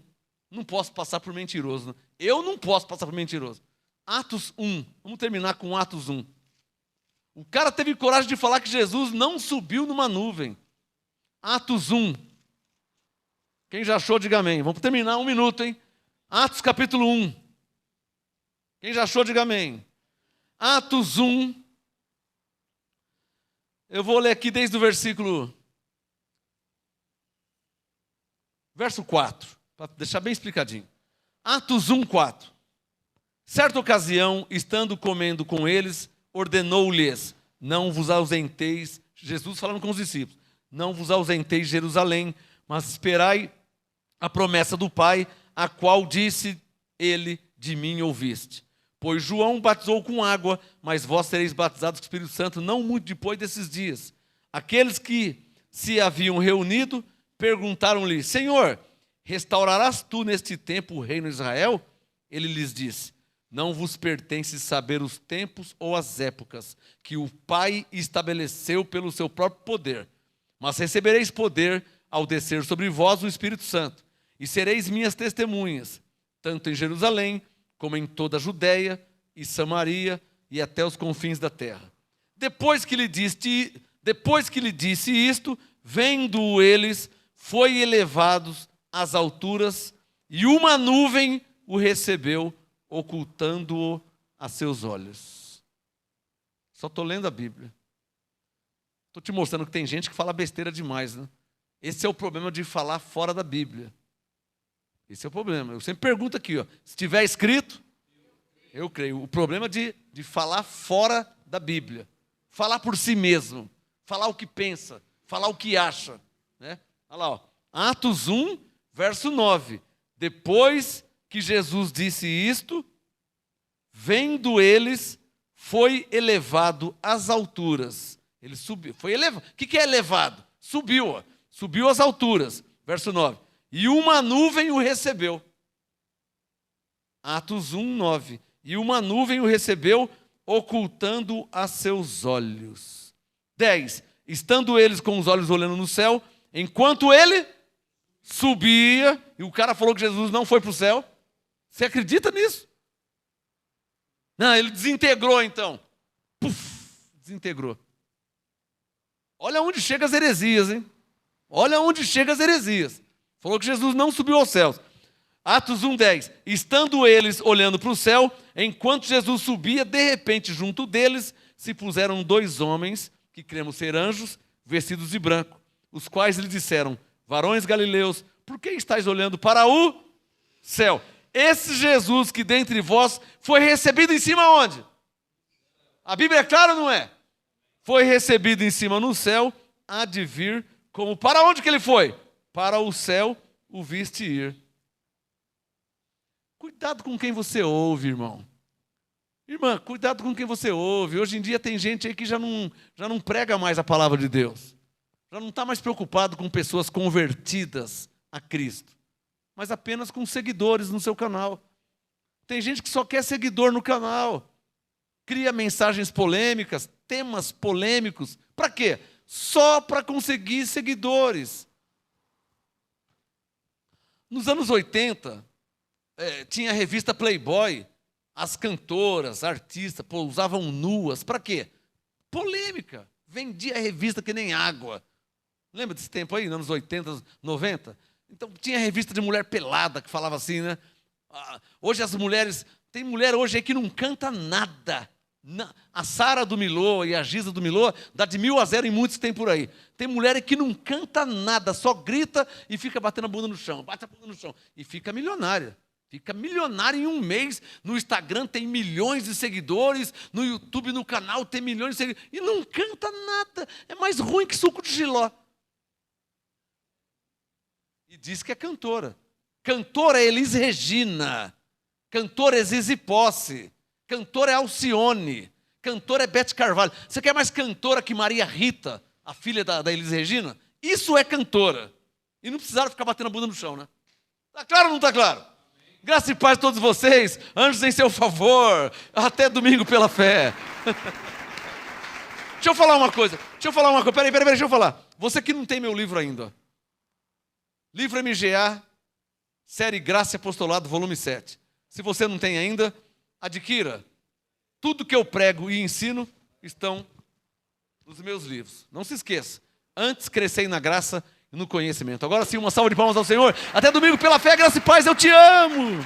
Não posso passar por mentiroso. Né? Eu não posso passar por mentiroso. Atos 1. Vamos terminar com Atos 1. O cara teve coragem de falar que Jesus não subiu numa nuvem. Atos 1. Quem já achou, diga amém. Vamos terminar 1 minuto, hein? Atos capítulo 1. Quem já achou, diga amém. Atos 1. Eu vou ler aqui desde o verso 4, para deixar bem explicadinho. Atos 1, 4. Certa ocasião, estando comendo com eles, ordenou-lhes, não vos ausenteis, Jesus falando com os discípulos, não vos ausenteis de Jerusalém, mas esperai a promessa do Pai, a qual disse ele, de mim ouviste. Pois João batizou com água, mas vós sereis batizados com o Espírito Santo não muito depois desses dias. Aqueles que se haviam reunido, perguntaram-lhe, Senhor, restaurarás tu neste tempo o reino de Israel? Ele lhes disse, não vos pertence saber os tempos ou as épocas que o Pai estabeleceu pelo seu próprio poder. Mas recebereis poder ao descer sobre vós o Espírito Santo, e sereis minhas testemunhas, tanto em Jerusalém, como em toda a Judéia e Samaria e até os confins da terra. Depois que lhe disse isto, vendo eles, foi elevados às alturas, e uma nuvem o recebeu, ocultando-o a seus olhos. Só estou lendo a Bíblia. Estou te mostrando que tem gente que fala besteira demais, né? Esse é o problema de falar fora da Bíblia. Esse é o problema. Eu sempre pergunto aqui, ó, se tiver escrito, eu creio. O problema de falar fora da Bíblia. Falar por si mesmo. Falar o que pensa. Falar o que acha. Né? Olha lá, ó. Atos 1, verso 9. Depois que Jesus disse isto, vendo eles, foi elevado às alturas. Ele subiu. Foi elevado. O que é elevado? Subiu, ó. Subiu às alturas. Verso 9. E uma nuvem o recebeu. Atos 1, 9. E uma nuvem o recebeu, ocultando a seus olhos. 10. Estando eles com os olhos olhando no céu, enquanto ele subia, e o cara falou que Jesus não foi para o céu. Você acredita nisso? Não, ele desintegrou então. Puf, desintegrou. Olha onde chega as heresias, hein? Olha onde chega as heresias. Falou que Jesus não subiu aos céus. Atos 1:10. Estando eles olhando para o céu, enquanto Jesus subia, de repente, junto deles, se puseram 2 homens, que cremos ser anjos, vestidos de branco, os quais lhe disseram: varões galileus, por que estáis olhando para o céu? Esse Jesus que dentre vós foi recebido em cima onde? A Bíblia é clara ou não é? Foi recebido em cima no céu, há de vir como... Para onde que ele foi? Para o céu o viste ir. Cuidado com quem você ouve, irmão. Irmã, cuidado com quem você ouve. Hoje em dia tem gente aí que já não prega mais a palavra de Deus. Já não está mais preocupado com pessoas convertidas a Cristo, mas apenas com seguidores no seu canal. Tem gente que só quer seguidor no canal. Cria mensagens polêmicas, temas polêmicos. Para quê? Só para conseguir seguidores. Nos anos 80, tinha a revista Playboy. As cantoras, artistas, usavam nuas. Para quê? Polêmica. Vendia a revista que nem água. Lembra desse tempo aí, nos anos 80, 90? Então tinha revista de mulher pelada que falava assim, né? Hoje as mulheres... Tem mulher hoje aí que não canta nada. A Sara do Milô e a Giza do Milô dá de 1000-0 em muitos que tem por aí. Tem mulher que não canta nada, só grita e fica batendo a bunda no chão. Bate a bunda no chão. E fica milionária. Fica milionário em um mês. No Instagram tem milhões de seguidores. No YouTube, no canal, tem milhões de seguidores. E não canta nada. É mais ruim que suco de jiló. E diz que é cantora. Cantora é Elis Regina. Cantora é Zizi Posse. Cantora é Alcione. Cantora é Beth Carvalho. Você quer mais cantora que Maria Rita, a filha da Elis Regina? Isso é cantora. E não precisaram ficar batendo a bunda no chão, né? Está claro ou não está claro? Graça e paz a todos vocês, anjos em seu favor, até domingo pela fé. Deixa eu falar uma coisa, peraí, deixa eu falar. Você que não tem meu livro ainda, ó. Livro MGA, série Graça e Apostolado, volume 7. Se você não tem ainda, adquira. Tudo que eu prego e ensino estão nos meus livros. Não se esqueça, antes crescei na graça e no conhecimento. Agora sim, uma salva de palmas ao Senhor. Até domingo pela fé, graça e paz, eu te amo.